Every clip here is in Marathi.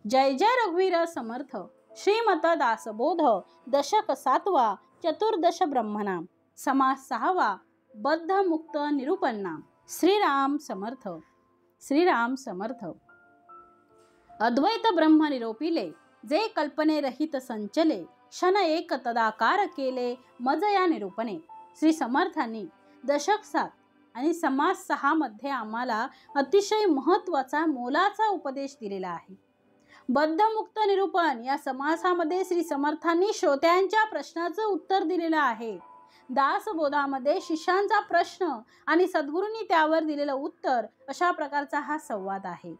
जय जय रघुवीर समर्थ. श्रीमत दासबोध. दशक 7वा. चतुर्दश ब्रह्मनाम. समास 6वा. बद्ध मुक्त निरूपणनाम. श्रीराम समर्थ. श्रीराम समर्थ. अद्वैत ब्रह्म निरोपिले, जे कल्पने रहित संचले, क्षण एक तदाकार केले, मज या निरूपणे. श्री समर्थांनी दशक 7 आणि समास 6 मध्ये आम्हाला अतिशय महत्त्वाचा मोलाचा उपदेश दिलेला आहे. बद्धमुक्त निरूपण या समासामध्ये श्री समर्थांनी श्रोत्यांच्या प्रश्नाचं उत्तर दिलेलं आहे. दासबोधामध्ये शिष्यांचा प्रश्न आणि सद्गुरूंनी त्यावर दिलेलं उत्तर अशा प्रकारचा हा संवाद आहे.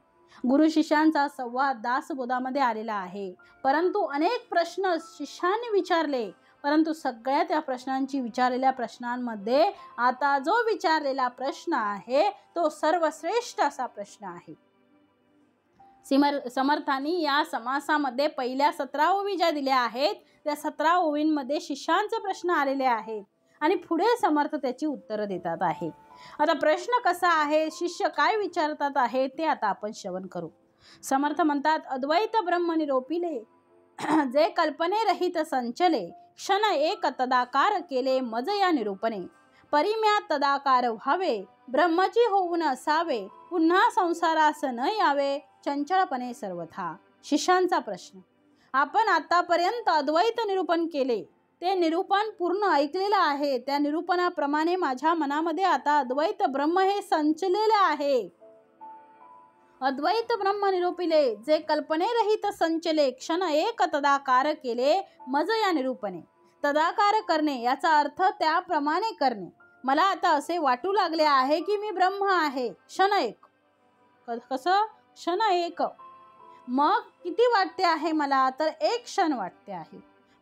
गुरु शिष्यांचा संवाद दासबोधामध्ये आलेला आहे. परंतु अनेक प्रश्न शिष्यांनी विचारले, परंतु सगळ्या त्या प्रश्नांची विचारलेल्या प्रश्नांमध्ये आता जो विचारलेला प्रश्न आहे तो सर्वश्रेष्ठ असा प्रश्न आहे. समर्थांनी या समासामध्ये पहिल्या 17 ओवी ज्या दिल्या आहेत त्या 17 ओवींमध्ये शिष्यांचे प्रश्न आलेले आहेत आणि पुढे समर्थ त्याची उत्तरं देतात आहे. आता प्रश्न कसा आहे, शिष्य काय विचारतात आहे ते आता आपण श्रवण करू. समर्थ म्हणतात, अद्वैत ब्रह्म निरोपिले, जे कल्पने रहित संचले, क्षण एक तदाकार केले, मज या निरूपणे. परिम्या तदाकार व्हावे, ब्रह्मची होऊन असावे, पुन्हा संसारास न यावे, चंचळपणे सर्वथा. शिष्यांचा प्रश्न. आपण आतापर्यंत अद्वैत निरूपण केले, ते निरूपण पूर्ण ऐकलेलं आहे. त्या निरूपणाप्रमाणे माझ्या मनामध्ये आता अद्वैत ब्रह्म हे संचलेले आहे. अद्वैत ब्रह्म निरूपिले, जे कल्पने रहित संचले, क्षण एक तदाकार केले, मज या निरूपणे. तदाकार करणे याचा अर्थ त्याप्रमाणे करणे. मला आता असे वाटू लागले आहे की मी ब्रह्म आहे. क्षण एक. कसं? क्षण एक. मग किती वाटते आहे मला? तर एक क्षण वाटते आहे.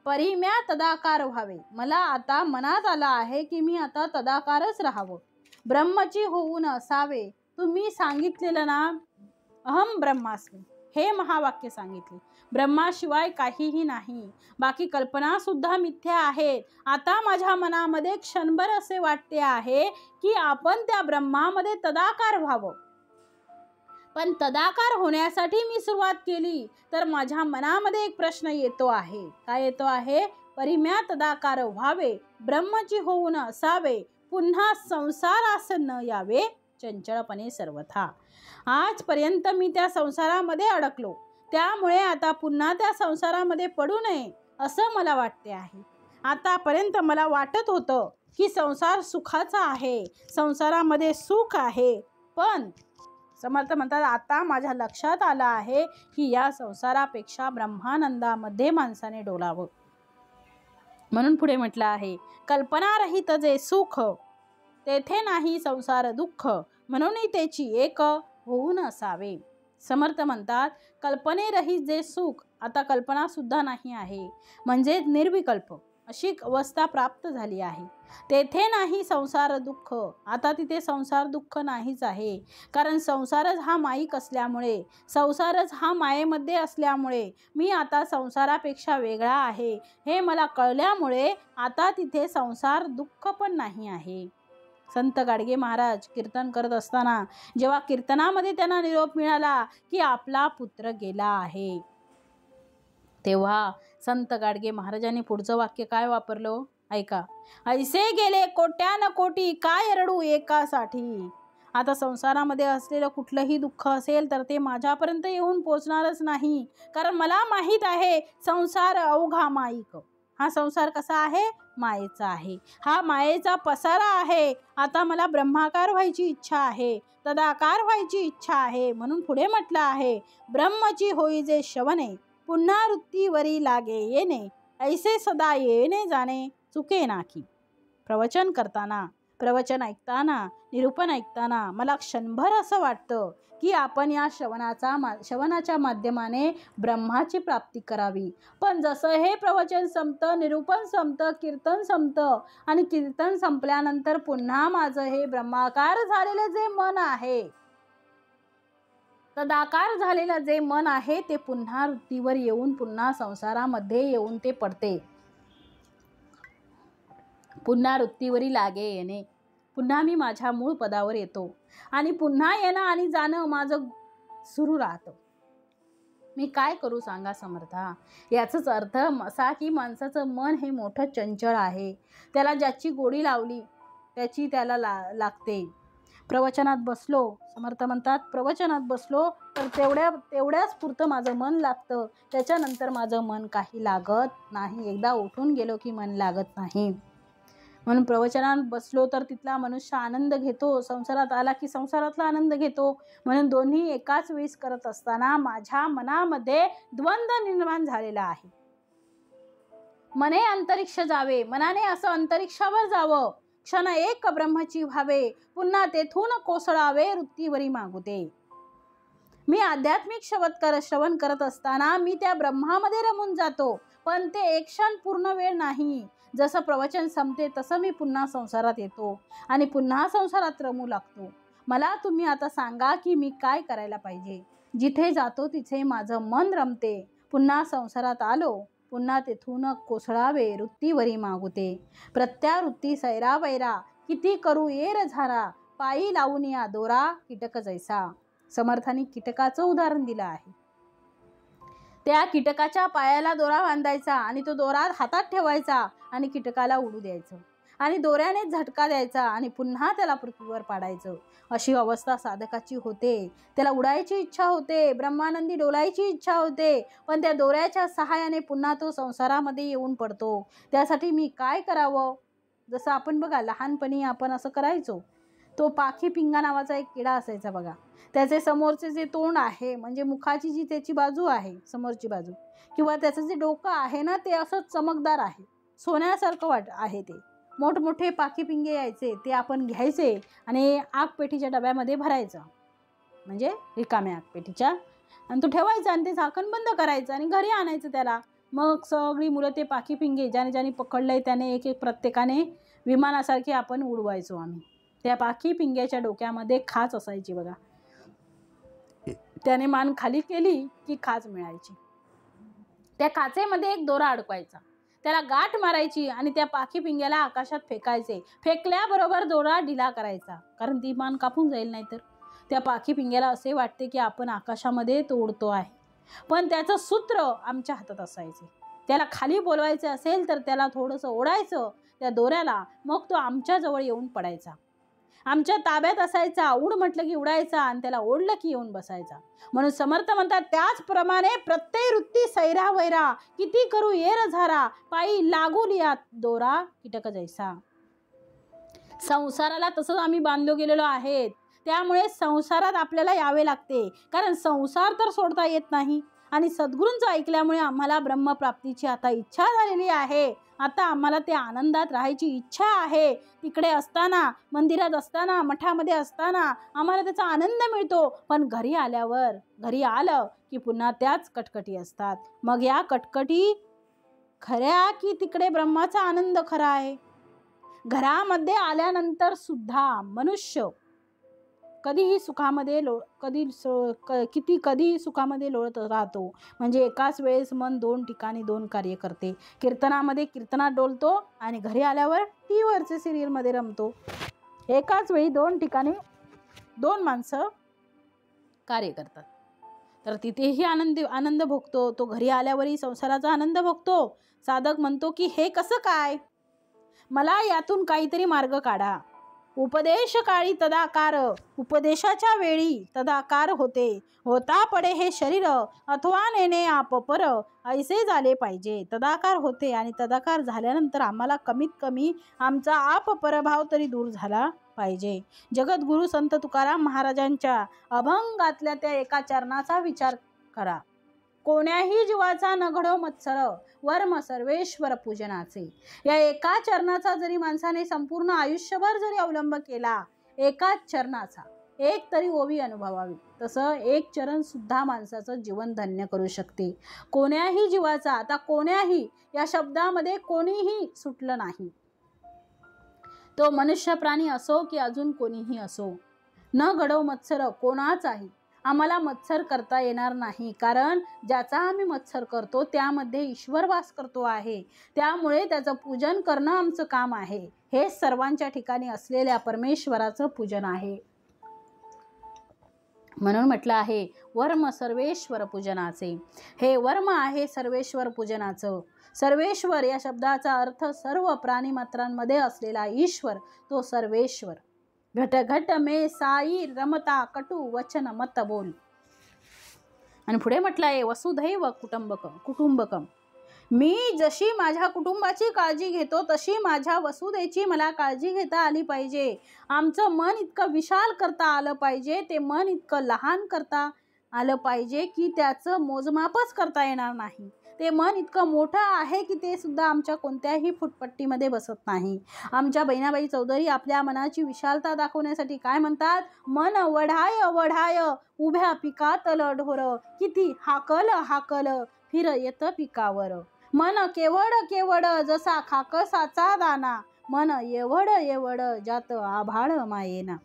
परिम्या तदाकार व्हावे, मला आता मनात आला आहे की मी आता तदाकारच राहावं. ब्रह्मची होऊन असावे, तुम्ही सांगितलेलं ना, अहम ब्रह्मास्मी, हे महावाक्य सांगितले. ब्रह्माशिवाय काहीही नाही, बाकी कल्पना सुद्धा मिथ्या आहेत. आता माझ्या मनामध्ये क्षणभर असे वाटते आहे की आपण त्या ब्रह्मामध्ये तदाकार व्हावं. पण तदाकार होण्यासाठी मी सुरुवात केली तर माझ्या मनामध्ये एक प्रश्न येतो आहे. काय येतो आहे? परिम्या तदाकार व्हावे, ब्रह्मची होऊन असावे, पुन्हा संसारास न यावे, चंचळपणे सर्वथा. आजपर्यंत मी त्या संसारामध्ये अडकलो, त्यामुळे आता पुन्हा त्या संसारामध्ये पडू नये असं मला वाटते आहे. आतापर्यंत मला वाटत होतं की संसार सुखाचा आहे, संसारामध्ये सुख आहे. पण समर्थ म्हणतात, आता माझ्या लक्षात आलं आहे की या संसारापेक्षा ब्रह्मानंदामध्ये माणसाने डोलावं. म्हणून पुढे म्हटलं आहे, कल्पनारहित जे सुख, तेथे नाही संसार दुःख, म्हणून त्याची एक होऊन असावे. समर्थ म्हणतात, कल्पनेरहित जे सुख, आता कल्पना सुद्धा नाही आहे, म्हणजे निर्विकल्प अशी अवस्था प्राप्त झाली आहे. तेथे नाही संसार दुःख, आता तिथे संसार दुःख नाहीच आहे. कारण संसारच हा माईक असल्यामुळे, संसारच हा मायेमध्ये असल्यामुळे मी आता संसारापेक्षा वेगळा आहे हे मला कळल्यामुळे आता तिथे संसार दुःख पण नाही आहे. संत गाडगे महाराज कीर्तन करत असताना जेव्हा कीर्तनामध्ये त्यांना निरोप मिळाला की आपला पुत्र गेला आहे, तेव्हा संत गाडगे महाराजांनी पुढचं वाक्य काय वापरलं ऐका. ऐसे गेले कोट्यान कोटी, काय रडू एकासाठी. आता संसारामध्ये असलेलं कुठलंही दुःख असेल तर ते माझ्यापर्यंत येऊन पोचणारच नाही, कारण मला माहीत आहे संसार अवघा माईक. हा संसार कसा आहे? मायेचा आहे. हा मायेचा पसारा आहे. आता मला ब्रह्माकार व्हायची इच्छा आहे, तदाकार व्हायची इच्छा आहे. म्हणून पुढे म्हटलं आहे, ब्रह्मची होई जे श्रवणे, पुन्हा वृत्तीवरी लागे येणे, ऐसे सदा येणे जाणे चुके नाकी. प्रवचन करताना, प्रवचन ऐकताना, निरूपण ऐकताना मला क्षणभर असं वाटतं की आपण या श्रवणाच्या माध्यमाने ब्रह्माची प्राप्ती करावी. पण जसं हे प्रवचन संपतं, निरूपण संपतं, कीर्तन संपतं आणि कीर्तन संपल्यानंतर पुन्हा माझं हे ब्रह्माकार झालेलं जे मन आहे, तदाकार झालेलं जे मन आहे, ते पुन्हा वृत्तीवर येऊन पुन्हा संसारामध्ये येऊन ते पडते. पुन्हा वृत्तीवरी लागे येणे, पुन्हा मी माझ्या मूळ पदावर येतो आणि पुन्हा येणं आणि जाणं माझं सुरू राहतं. मी काय करू सांगा समर्था. याचाच अर्थ असा की माणसाचं मन हे मोठं चंचल आहे. त्याला ज्याची गोडी लावली त्याची त्याला लागते. प्रवचनात बसलो, समर्थ म्हणतात, प्रवचनात बसलो तर तेवढ्याच पुरतं माझं मन लागतं. त्याच्यानंतर माझं मन काही लागत नाही. एकदा उठून गेलो की मन लागत नाही. म्हणून प्रवचनात बसलो तर तिथला मनुष्य आनंद घेतो, संसारात आला की संसारातला आनंद घेतो. म्हणून दोन्ही एकाच वेळेस करत असताना माझ्या मनामध्ये द्वंद्व निर्माण झालेला आहे. मने अंतरिक्ष जावे, मनाने असं अंतरिक्षावर जावं, क्षण एक ब्रह्मची व्हावे, पुन्हा तेथून कोसळावे वृत्तीवरी मागुते. मी आध्यात्मिक श्रवण करत असताना मी त्या ब्रह्मामध्ये रमून जातो, पण ते एक क्षण पूर्ण वेळ नाही. जसं प्रवचन संपते तसं मी पुन्हा संसारात येतो आणि पुन्हा संसारात रमू लागतो. मला तुम्ही आता सांगा की मी काय करायला पाहिजे. जिथे जातो तिथे माझं मन रमते. पुन्हा संसारात आलो, पुन्हा तेथून कोसळावे वृत्तीवरी मागुते. प्रत्यावृत्ती सैरा वैरा, किती करू येर झारा, पायी लावून या दोरा कीटक जैसा. समर्थांनी कीटकाचं उदाहरण दिलं आहे. त्या कीटकाच्या पायाला दोरा बांधायचा आणि तो दोरा हातात ठेवायचा आणि कीटकाला उडू द्यायचं आणि दोऱ्याने झटका द्यायचा आणि पुन्हा त्याला पृथ्वीवर पाडायचं. अशी अवस्था साधकाची होते. त्याला उडायची इच्छा होते, ब्रह्मानंदी डोलायची इच्छा होते, पण त्या दोऱ्याच्या सहाय्याने पुन्हा तो संसारामध्ये येऊन पडतो. त्यासाठी मी काय करावं. जसं आपण बघा लहानपणी आपण असं करायचो. तो पाखी पिंगा नावाचा एक किडा असायचा बघा. त्याचे समोरचे जे तोंड आहे म्हणजे मुखाची जी त्याची बाजू आहे, समोरची बाजू, किंवा त्याचं जे डोकं आहे ना ते असं चमकदार आहे, सोन्यासारखं आहे. ते मोठमोठे पाखी पिंगे यायचे, ते आपण घ्यायचे आणि आगपेटीच्या डब्यामध्ये भरायचं, म्हणजे रिकाम्या आगपेटीच्या, आणि तो ठेवायचा आणि ते झाकण बंद करायचं आणि घरी आणायचं त्याला. मग सगळी मुलं ते पाखी पिंगे ज्याने पकडलंय त्याने एक प्रत्येकाने विमानासारखे आपण उडवायचो आम्ही. त्या पाखी पिंग्याच्या डोक्यामध्ये खाच असायची बघा. त्याने मान खाली केली की खाच मिळायची. त्या खाचेमध्ये एक दोरा अडकवायचा, त्याला गाठ मारायची आणि त्या पाखी पिंग्याला आकाशात फेकायचे. फेकल्याबरोबर दोरा ढिला करायचा, कारण ती मान कापून जाईल नाहीतर. त्या पाखी पिंग्याला असे वाटते की आपण आकाशामध्ये तो उडतो आहे, पण त्याचं सूत्र आमच्या हातात असायचे. त्याला खाली बोलवायचे असेल तर त्याला थोडंसं ओढायचं त्या दोऱ्याला, मग तो आमच्याजवळ येऊन पडायचा, आमच्या ताब्यात असायचा. उड म्हटलं की उडायचा आणि त्याला ओढलं की येऊन बसायचा. म्हणून समर्थ म्हणतात, त्याचप्रमाणे प्रत्यय वृत्ती सैरा वैरा, किती करू येर झारा, पायी लागू लिया दोरा कीटक जैसा. संसाराला तसंच आम्ही बांधलो गेलेलो आहेत. त्यामुळे संसारात आपल्याला यावे लागते, कारण संसार तर सोडता येत नाही. आणि सद्गुरूंचं ऐकल्यामुळे आम्हाला ब्रह्मप्राप्तीची आता इच्छा झालेली आहे. आता आम्हाला त्या आनंदात राहायची इच्छा आहे. तिकडे असताना, मंदिरात असताना, मठामध्ये असताना आम्हाला त्याचा आनंद मिळतो, पण घरी आलं की पुन्हा त्याच कटकटी असतात. मग या कटकटी खऱ्या की तिकडे ब्रह्माचा आनंद खरा आहे. घरामध्ये आल्यानंतर सुद्धा मनुष्य कधीही सुखामध्ये कधी सुखामध्ये लोळत राहतो. म्हणजे एकाच वेळेस मन दोन ठिकाणी दोन कार्य करते. कीर्तनामध्ये कीर्तनात डोलतो आणि घरी आल्यावर टीव्हीवरचे सिरियलमध्ये रमतो. एकाच वेळी दोन ठिकाणी दोन माणसं कार्य करतात. तर तिथेही आनंद भोगतो, तो घरी आल्यावरही संसाराचा आनंद भोगतो. साधक म्हणतो की हे कसं काय, मला यातून काहीतरी मार्ग काढा. उपदेश काळी तदाकार, उपदेशाच्या वेळी तदाकार होते. होता पडे हे शरीर, अथवा नेणे आप पर, ऐसे झाले पाहिजे. तदाकार होते आणि तदाकार झाल्यानंतर आम्हाला कमीत कमी आमचा आप परभाव तरी दूर झाला पाहिजे. जगद्गुरु संत तुकाराम महाराजांच्या अभंगातल्या त्या एका चरणाचा विचार करा. कोण्याही जीवाचा न घडो मत्सर, वर्म सर्वेश्वर पूजनाचे. या एका चरणाचा जरी माणसाने संपूर्ण आयुष्यभर जरी अवलंब केला, एकाच चरणाचा एक तरी ओवी अनुभवावी, तसं एक चरण सुद्धा माणसाचं जीवन धन्य करू शकते. कोण्याही जीवाचा, आता कोण्याही या शब्दामध्ये कोणीही सुटलं नाही. तो मनुष्य प्राणी असो की अजून कोणीही असो, न घडो मत्सर, कोणाचाही आम्हाला मत्सर करता येणार नाही, कारण ज्याचा आम्ही मत्सर करतो त्यामध्ये ईश्वर वास करतो आहे. त्यामुळे त्याचं पूजन करणं आमचं काम आहे. हे सर्वांच्या ठिकाणी असलेल्या परमेश्वराचं पूजन आहे. म्हणून म्हटलं आहे वर्म सर्वेश्वर पूजनाचे. हे वर्म आहे सर्वेश्वर पूजनाचं. सर्वेश्वर या शब्दाचा अर्थ सर्व प्राणीमात्रांमध्ये असलेला ईश्वर, तो सर्वेश्वर. घट घट मे साई रमता कटू वचन मत बोल. आणि पुढे म्हटलं आहे वसुधैव कुटुंबकम. मी जशी माझ्या कुटुंबाची काळजी घेतो तशी माझ्या वसुधेची मला काळजी घेता आली पाहिजे. आमचं मन इतकं विशाल करता आलं पाहिजे, ते मन इतकं लहान करता आलं पाहिजे की त्याचं मोजमापच करता येणार नाही. ते मन इतकं मोठं आहे की ते सुद्धा आमच्या कोणत्याही फुटपट्टीमध्ये बसत नाही. आमच्या बहिणाबाई चौधरी आपल्या मनाची विशालता दाखवण्यासाठी काय म्हणतात? मन वढाय वढाय उभ्या पिकातल ढोर, किती हाकल हाकल फिर येत पिकावर. मन केवड केवड जसा खाकसाचा दाना, मन एवढ एवढ जात आभाळ मायेना.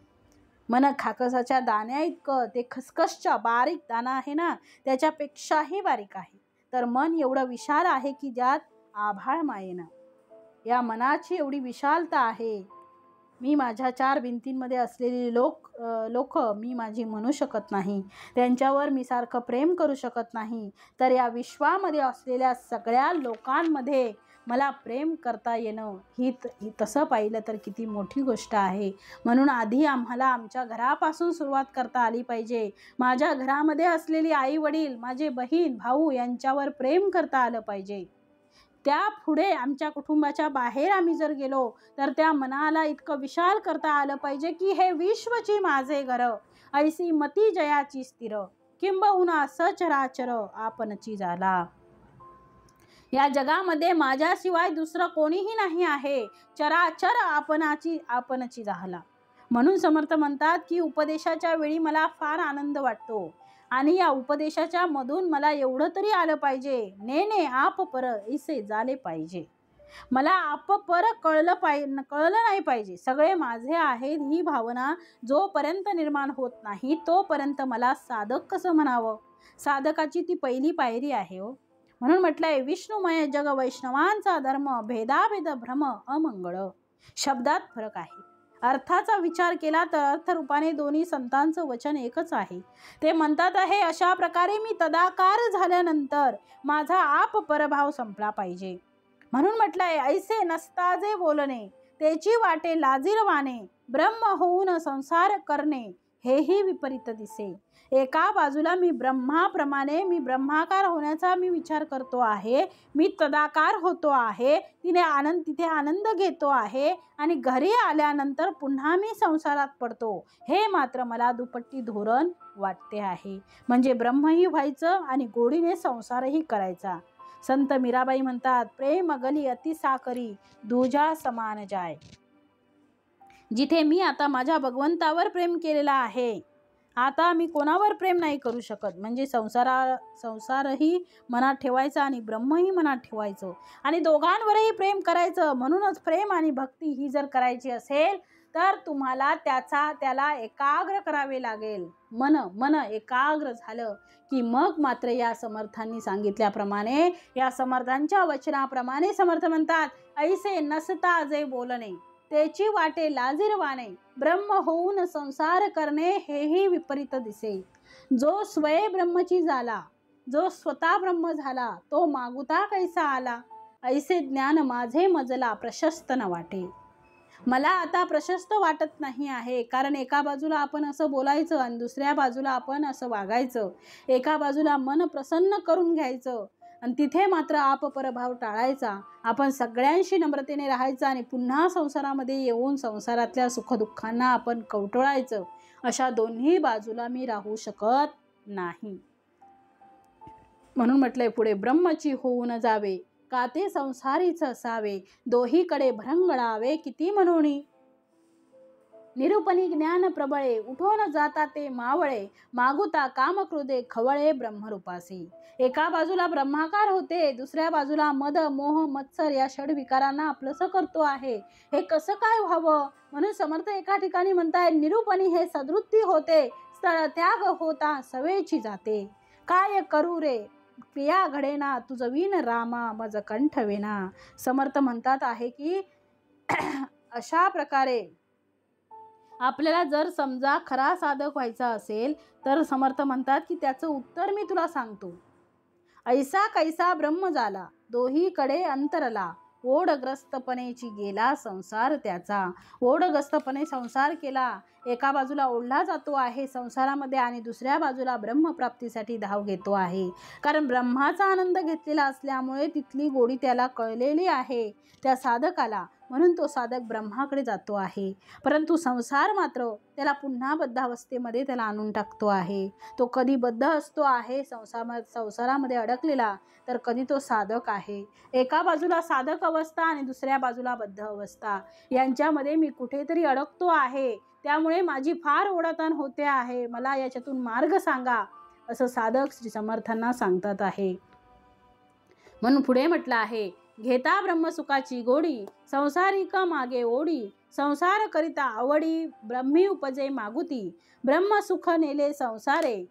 मन खाकसाच्या दाण्या इतकं ते खसखसच्या बारीक दाना आहे ना, त्याच्यापेक्षाही बारीक आहे. तर मन एवढं विशाल आहे की ज्यात आभाळ मायेना. या मनाची एवढी विशालता आहे. मी माझ्या चार भिंतींमध्ये असलेली लोक मी माझी म्हणू शकत नाही, त्यांच्यावर मी सारखं प्रेम करू शकत नाही. तर या विश्वामध्ये असलेल्या सगळ्या लोकांमध्ये मला प्रेम करता येणं ही तसं पाहिलं तर किती मोठी गोष्ट आहे. म्हणून आधी आम्हाला आमच्या घरापासून सुरुवात करता आली पाहिजे. माझ्या घरामध्ये असलेली आई वडील, माझे बहीण भाऊ यांच्यावर प्रेम करता आलं पाहिजे. त्या पुढे आमच्या कुटुंबाच्या बाहेर आम्ही जर गेलो तर त्या मनाला इतकं विशाल करता आलं पाहिजे की हे विश्वची माझे घर, ऐसी मती जयाची स्थिर, किंबहुना सचराचर आपणची झाला. या जगामध्ये माझ्याशिवाय दुसरं कोणीही नाही आहे, चराचर आपणची झाला. म्हणून समर्थ म्हणतात की उपदेशाच्या वेळी मला फार आनंद वाटतो आणि या उपदेशाच्या मधून मला एवढं तरी आलं पाहिजे, ने आप पर इसे झाले पाहिजे. मला आप पर कळलं नाही पाहिजे. सगळे माझे आहेत ही भावना जोपर्यंत निर्माण होत नाही तोपर्यंत मला साधक कसं म्हणावं? साधकाची ती पहिली पायरी आहे हो. म्हणून म्हटलंय विष्णुमय जग वैष्णवांचा धर्म, भेदाभेद भ्रम अमंगळ. शब्दात फरक आहे, अर्थाचा विचार केला तर अर्थरूपाने दोन्ही संतांचं वचन एकच आहे. ते म्हणतात आहे अशा प्रकारे मी तदाकार झाल्यानंतर माझा आप परभाव संपला पाहिजे. म्हणून म्हटलंय ऐसे नसता जे बोलणे, त्याची वाटे लाजिरवाने, ब्रह्म होऊन संसार करणे हेही विपरीत दिसे. एका बाजूला मी ब्रह्माप्रमाणे मी ब्रह्माकार होण्याचा मी विचार करतो आहे, मी तदाकार होतो आहे, तिथे आनंद घेतो आहे आणि घरी आल्यानंतर पुन्हा मी संसारात पडतो. हे मात्र मला दुपट्टी धोरण वाटते आहे. म्हणजे ब्रह्मही व्हायचं आणि गोडीने संसारही करायचा. संत मीराबाई म्हणतात प्रेम गली अति साकरी, दूजा समान जाय. जिथे मी आता माझ्या भगवंतावर प्रेम केलेला आहे, आता मी कोणावर प्रेम नाही करू शकत. म्हणजे संसारही मनात ठेवायचा आणि ब्रह्मही मनात ठेवायचं आणि दोघांवरही प्रेम करायचं. म्हणूनच प्रेम आणि भक्ती ही जर करायची असेल तर तुम्हाला त्याला एकाग्र करावे लागेल. मन एकाग्र झालं की मग मात्र या समर्थांनी सांगितल्याप्रमाणे, या समर्थांच्या वचनाप्रमाणे समर्थ म्हणतात ऐसे नसता जे बोलणे, त्याची वाटे लाजिरवाने, ब्रह्म होऊन संसार करणे हेही विपरीत दिसे. जो स्वय ब्रह्मची झाला, जो स्वतः ब्रह्म झाला, तो मागुता कैसा आला. ऐसे ज्ञान माझे मजला प्रशस्त न वाटे. मला आता प्रशस्त वाटत नाही आहे, कारण एका बाजूला आपण असं बोलायचं आणि दुसऱ्या बाजूला आपण असं वागायचं. एका बाजूला मन प्रसन्न करून घ्यायचं आणि तिथे मात्र आपपरभाव टाळायचा. आपण सगळ्यांशी नम्रतेने राहायचं आणि पुन्हा संसारामध्ये येऊन संसारातल्या सुखदुःखांना आपण कवटळायचं. अशा दोन्ही बाजूला मी राहू शकत नाही. म्हणून म्हटलंय पुढे ब्रह्मची होऊन जावे, का ते संसारीच असावे, दोहीकडे भरंगळावे किती म्हणोनी. निरूपणी ज्ञान प्रबळे, उठून जाता ते मावळे, मागुता कामक्रोधे खवळे ब्रह्मरूपासी. एका बाजूला ब्रह्माकार होते, दुसऱ्या बाजूला मद मोह मत्सर या षडविकारांना आपलंसं करतो आहे. हे कसं काय व्हावं? म्हणून समर्थ एका ठिकाणी म्हणताय निरूपणी हे सदवृत्ती होते, स्थळ त्याग होता सवेची जाते. काय करू रे क्रिया घडेना, तुझवीन रामा मज कंठवेना. समर्थ म्हणतात आहे की अशा प्रकारे आपल्याला जर समजा खरा साधक व्हायचा असेल तर समर्थ म्हणतात की त्याचं उत्तर मी तुला सांगतो. ऐसा कैसा ब्रह्म झाला, दोहीकडे अंतरला, ओढग्रस्तपणेची गेला संसार त्याचा. ओढग्रस्तपणे संसार केला, एका बाजूला ओढला जातो आहे संसारामध्ये आणि दुसऱ्या बाजूला ब्रह्मप्राप्तीसाठी धाव घेतो आहे. कारण ब्रह्माचा आनंद घेतलेला असल्यामुळे तिथली गोडी त्याला कळलेली आहे त्या साधकाला, म्हणून तो साधक ब्रह्माकडे जातो आहे. परंतु संसार मात्र त्याला पुन्हा बद्धावस्थेमध्ये त्याला आणून टाकतो आहे. तो कधी बद्ध असतो आहे संसारामध्ये अडकलेला, तर कधी तो साधक आहे. एका बाजूला साधक अवस्था आणि दुसऱ्या बाजूला बद्ध अवस्था, यांच्यामध्ये मी कुठेतरी अडकतो आहे. त्यामुळे माझी फार ओढाताण होते आहे, मला याच्यातून मार्ग सांगा, असं साधक श्री समर्थांना सांगतात आहे. म्हणून पुढे म्हटलं आहे, घेता ब्रह्मसुखाची गोडी, संसारिक मागे ओढी, संसार करिता आवडी, ब्रह्मी उपजे मागुती, ब्रह्मसुख नेले संसारे,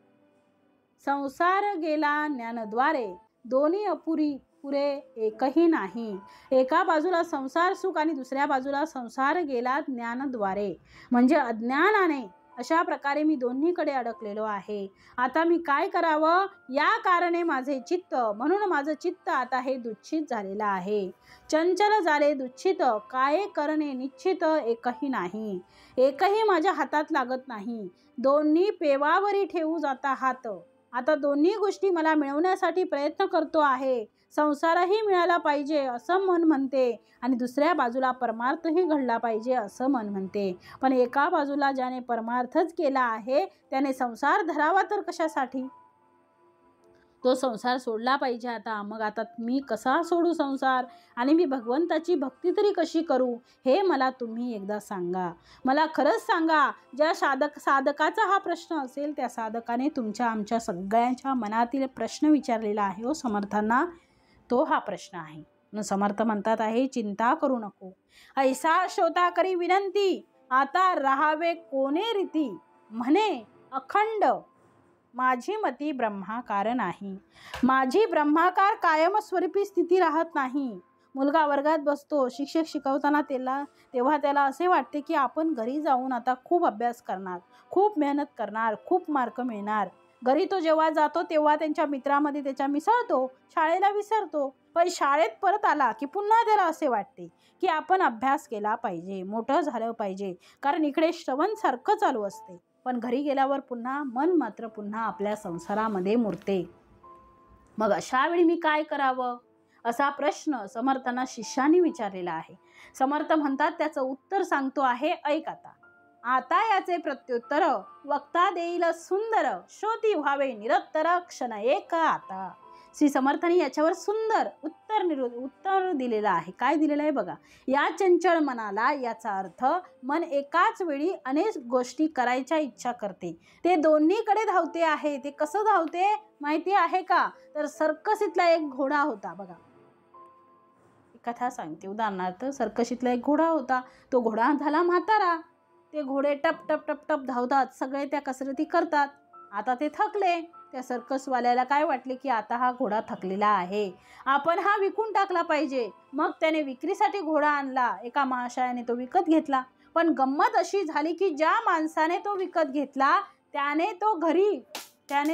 संसार गेला ज्ञानद्वारे, दोन्ही अपुरी पुरे एकही नाही. एका बाजूला संसार सुख आणि दुसऱ्या बाजूला संसार गेला ज्ञानद्वारे, म्हणजे अज्ञानाने. अशा प्रकारे मी दोन्हीकडे अडकलेलो आहे. आता मी काय करावं, या कारणे माझे चित्त, म्हणून माझं चित्त आता हे दुच्छित झालेलं आहे. चंचल झाले दुच्छित, काय करणे निश्चित एकही नाही. एकही माझ्या हातात लागत नाही, दोन्ही पेवावरी ठेवू जाता हात. आता दोन्ही गोष्टी मला मिळवण्यासाठी प्रयत्न करतो आहे. संसारही मिळाला पाहिजे असं मन म्हणते आणि दुसऱ्या बाजूला परमार्थही घडला पाहिजे असं मन म्हणते. पण एका बाजूला ज्याने परमार्थच केला आहे त्याने संसार धरावा तर कशासाठी, तो संसार सोडला पाहिजे. आता मी कसा सोडू संसार आणि मी भगवंताची भक्ती तरी कशी करू, हे मला तुम्ही एकदा सांगा. मला खरंच सांगा. ज्या साधकाचा हा प्रश्न असेल त्या साधकाने तुमच्या आमच्या सगळ्यांच्या मनातील प्रश्न विचारलेला आहे हो समर्थांना, तो हा प्रश्न आहे. म्हणून समर्थ म्हणतात आहे, चिंता करू नको, ऐसा श्रोता करी विनंती, आता राहावे कोणे रीती, म्हणे अखंड माझी मती ब्रह्माकार नाही. माझी ब्रह्माकार कायम स्वरूपी स्थिती राहत नाही. मुलगा वर्गात बसतो, शिक्षक शिकवताना तेव्हा त्याला असे वाटते की आपण घरी जाऊन आता खूप अभ्यास करणार, खूप मेहनत करणार, खूप मार्क मिळणार. घरी तो जेव्हा जातो तेव्हा त्यांच्या मित्रामध्ये त्याच्या मिसळतो, शाळेला विसरतो. पण शाळेत परत आला की पुन्हा त्याला असे वाटते की आपण अभ्यास केला पाहिजे, मोठं झालं पाहिजे, कारण इकडे श्रवण सारखं चालू असते. पण घरी गेल्यावर पुन्हा मन मात्र पुन्हा आपल्या संसारामध्ये मुरते. मग अशा वेळी मी काय करावं, असा प्रश्न समर्थांना शिष्याने विचारलेला आहे. समर्थ म्हणतात, त्याचं उत्तर सांगतो आहे, ऐक आता. आता याचे प्रत्युत्तर वक्ता देईल सुंदर, श्रोती व्हावे निरत्तर क्षण एक आता. श्री समर्थांनी याच्यावर सुंदर उत्तर दिलेलं आहे. काय दिलेलं आहे बघा. या चंचल मनाला याचा अर्थ, मन एकाच वेळी अनेक गोष्टी करायच्या इच्छा करते, ते दोन्हीकडे धावते आहे. ते कसं धावते माहिती आहे का, तर सर्कसीतला एक घोडा होता बघा. कथा सांगते. उदाहरणार्थ सर्कशीतला एक घोडा होता. तो घोडा झाला म्हातारा. ते घोडे टप टप टप टप धावतात, सगळे त्या कसरती करतात. आता ते थकले. त्या सर्कसवाल्याला काय वाटले की आता हा घोडा थकलेला आहे, आपण हा विकून टाकला पाहिजे. मग त्याने विक्रीसाठी घोडा आणला. एका महाशयाने तो विकत घेतला. पण गंमत अशी झाली की ज्या माणसाने तो विकत घेतला त्याने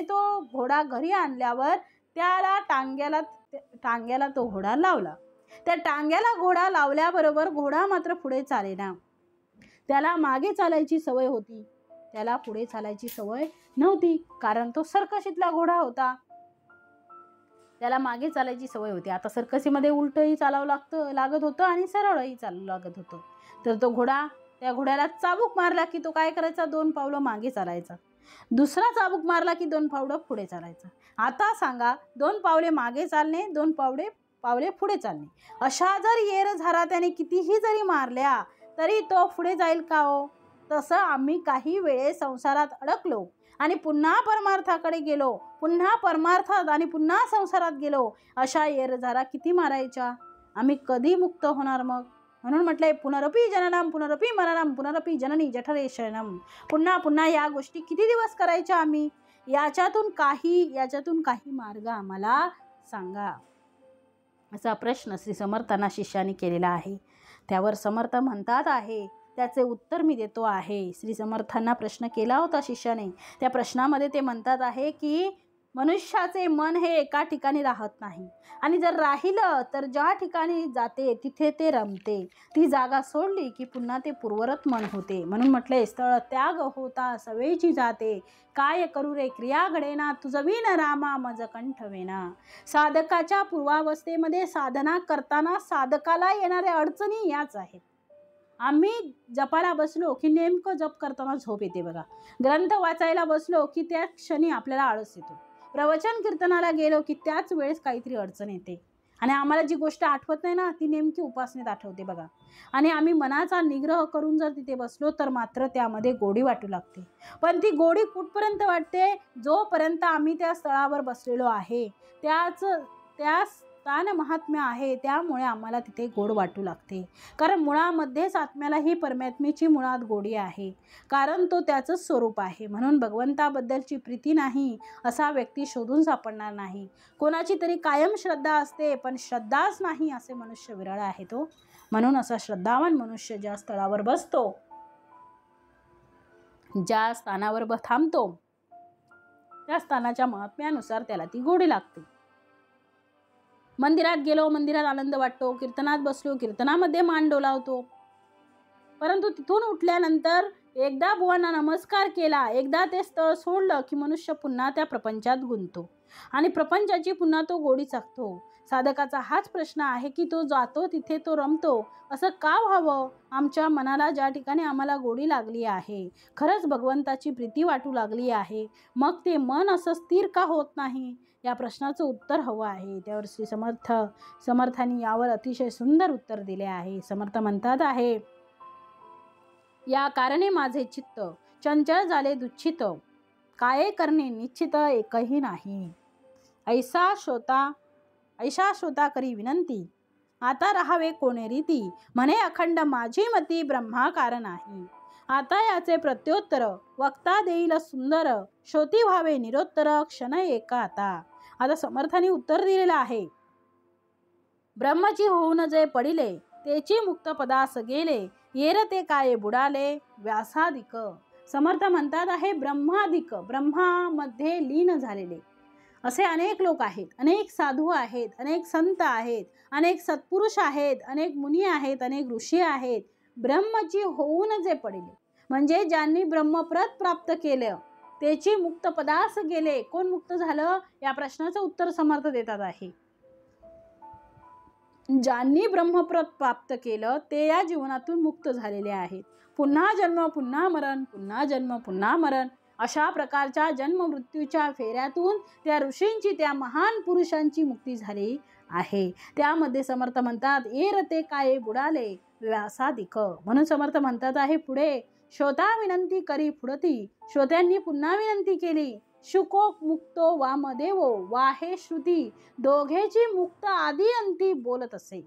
तो घोडा घरी आणल्यावर त्याला टांग्याला तो घोडा लावला. त्या टांग्याला घोडा लावल्याबरोबर घोडा मात्र पुढे चालेना. त्याला मागे चालायची सवय होती, त्याला पुढे चालायची सवय नव्हती, कारण तो सर्कशीतला घोडा होता. त्याला मागे चालायची सवय होती. आता सर्कसीमध्ये उलटही चालावं लागत होतं आणि सरळही चालू लागत होतं. तर तो घोडा, त्या घोड्याला चाबूक मारला की तो काय करायचा, 2 पावलं मागे चालायचा. दुसरा चाबूक मारला की 2 पावलं पुढे चालायचा. आता सांगा, 2 पावले मागे चालणे, 2 पावले पुढे चालणे, अशा जर येर झारा त्याने कितीही जरी मारल्या तरी तो पुढे जाईल का हो. तसं आम्ही काही वेळे संसारात अडकलो आणि पुन्हा परमार्थाकडे गेलो, पुन्हा परमार्थात आणि पुन्हा संसारात गेलो. अशा येरझारा किती मारायच्या, आम्ही कधी मुक्त होणार मग. म्हणून म्हटलंय, पुनरपी जननम पुनरपी मरणम पुनरपी जननी जठरे शयनम. पुन्हा पुन्हा या गोष्टी किती दिवस करायच्या आम्ही. याच्यातून काही मार्ग आम्हाला सांगा, असा प्रश्न श्री समर्थांना शिष्याने केलेला आहे. त्यावर समर्थ म्हणतात आहे, त्याचे उत्तर मी देतो आहे. श्री समर्थांना प्रश्न केला होता शिष्याने. त्या प्रश्नामध्ये ते म्हणतात आहे की मनुष्याचे मन हे एका ठिकाणी राहत नाही आणि जर राहिलं तर ज्या ठिकाणी जाते तिथे ते रमते. ती जागा सोडली की पुन्हा ते पूर्वरत मन होते. म्हणून म्हटले, स्थळ त्याग होता सवेची जाते, काय करू रे क्रिया घडेना, तुझविन रामा मज कंठवेना. साधकाच्या पूर्वावस्थेमध्ये साधना करताना साधकाला येणाऱ्या अडचणी याच आहेत. आम्ही जपाला बसलो की नेमकं जप करताना झोप येते बघा. ग्रंथ वाचायला बसलो की त्या क्षणी आपल्याला आळस येतो. प्रवचन कीर्तनाला गेलो की त्याच वेळेस काहीतरी अडचण येते आणि आम्हाला जी गोष्ट आठवत नाही ना ती नेमकी उपासनेत आठवते बघा. आणि आम्ही मनाचा निग्रह करून जर तिथे बसलो तर मात्र त्यामध्ये गोडी वाटू लागते. पण ती गोडी कुठपर्यंत वाटते? जोपर्यंत आम्ही त्या स्थळावर बसलेलो आहे, त्या स्थान महात्म्य आहे, त्यामुळे आम्हाला तिथे गोड वाटू लागते. कारण मुळामध्येच आत्म्याला ही परमात्म्याची मुळात गोडी आहे, कारण तो त्याचंच स्वरूप आहे. म्हणून भगवंताबद्दलची प्रीती नाही असा व्यक्ती शोधून सापडणार नाही. कोणाची तरी कायम श्रद्धा असते पण श्रद्धाच नाही असे मनुष्य विरळ आहे तो. म्हणून असा श्रद्धावान मनुष्य ज्या स्थळावर बसतो, ज्या स्थानावर थांबतो, त्या स्थानाच्या महात्म्यानुसार त्याला ती गोडी लागते. मंदिरात गेलो, मंदिरात आनंद वाटतो. कीर्तनात बसलो, कीर्तनामध्ये मान डोलावतो. परंतु तिथून उठल्यानंतर एकदा बुवांना नमस्कार केला, एकदा ते स्थळ सोडलं की मनुष्य पुन्हा त्या प्रपंचात गुंततो आणि प्रपंचाची पुन्हा तो गोडी चाखतो. साधकाचा हाच प्रश्न आहे की तो जातो तिथे तो रमतो, असं का व्हावं? आमच्या मनाला ज्या ठिकाणी आम्हाला गोडी लागली आहे, खरंच भगवंताची प्रीती वाटू लागली आहे, मग ते मन असं स्थिर का होत नाही? या प्रश्नाचं उत्तर हवं आहे. त्यावर श्री समर्थांनी यावर अतिशय सुंदर उत्तर दिले आहे. समर्थ म्हणतात आहे, या कारणे माझे चित्त चंचल झाले दुच्छित, काय करणे निश्चित एकही नाही. ऐसा श्रोता करी विनंती, आता राहावे कोणे रीती, म्हणे अखंड माझी मती ब्रह्माकार नाही. आता याचे प्रत्युत्तर वक्ता देईल सुंदर, श्रोती व्हावे निरोत्तर क्षण एका आता समर्थांनी उत्तर दिलेलं आहे. ब्रह्मची होऊन जे पडिले, तेची मुक्त पदास गेले, येरते काय बुडाले व्यासाधिक. समर्थ म्हणतात आहे, ब्रह्मामध्ये लीन झालेले असे अनेक लोक आहेत, अनेक साधू आहेत, अनेक संत आहेत, अनेक सत्पुरुष आहेत, अनेक मुनी आहेत, अनेक ऋषी आहेत. ब्रह्मची होऊन जे पडिले म्हणजे ज्यांनी ब्रह्मपद प्राप्त केलं, त्याची मुक्त पदास गेले. कोण मुक्त झालं? या प्रश्नाचं उत्तर समर्थ देतात आहे. ज्यांनी ब्रह्मपद प्राप्त केलं ते या जीवनातून मुक्त झालेले आहेत. पुन्हा जन्म पुन्हा मरण, पुन्हा जन्म पुन्हा मरण अशा प्रकारच्या जन्म मृत्यूच्या फेऱ्यातून त्या ऋषींची, त्या महान पुरुषांची मुक्ती झाली आहे. त्यामध्ये समर्थ म्हणतात, येरते काय बुडाले व्यासाधिक. म्हणून समर्थ म्हणतात आहे पुढे, श्रोता विनंती करी पुढती. श्रोत्यांनी पुन्हा विनंती केली. शुको मुक्तो वामदेवो वाहे श्रुती, दोघेची मुक्त आदी अंती बोलत असे.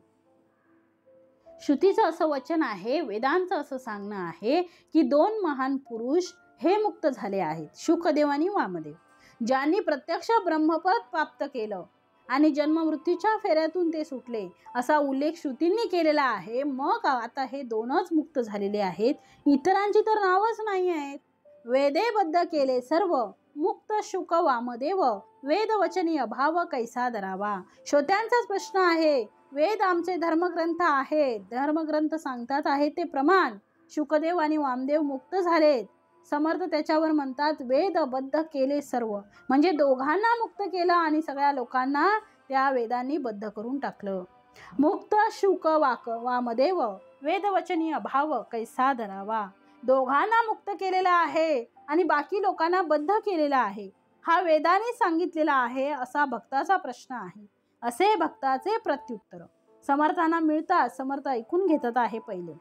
श्रुतीचं असं वचन आहे, वेदांचं असं सांगणं आहे की दोन महान पुरुष हे मुक्त झाले आहेत, शुकदेव आणि वामदेव. ज्यांनी प्रत्यक्ष ब्रह्मपद प्राप्त केलं आणि जन्ममृत्यूच्या फेऱ्यातून ते सुटले असा उल्लेख श्रुतींनी केलेला आहे. मग आता हे दोनच मुक्त झालेले आहेत, इतरांची तर नावच नाही आहेत. वेदेबद्ध केले सर्व, मुक्त शुक वामदेव, वेदवचनी अभाव कैसा धरावा. श्रोत्यांचाच प्रश्न आहे. वेद आमचे धर्मग्रंथ आहेत, धर्मग्रंथ सांगतात आहे ते प्रमाण. शुकदेव आणि वामदेव मुक्त झालेत. समर्थ त्याच्यावर म्हणतात, वेदबद्ध केले सर्व म्हणजे दोघांना मुक्त केलं आणि सगळ्या लोकांना त्या वेदांनी बद्ध करून टाकलं. मुक्त शुक वामदेव, वेदवचनी अभाव कैसा धरावा. दोघांना मुक्त केलेला आहे आणि बाकी लोकांना बद्ध केलेला आहे. हा वेदाने सांगितलेला आहे असा भक्ताचा प्रश्न आहे. असे भक्ताचे प्रत्युत्तर समर्थांना मिळतात. समर्थ ऐकून घेतात आहे. पहिले,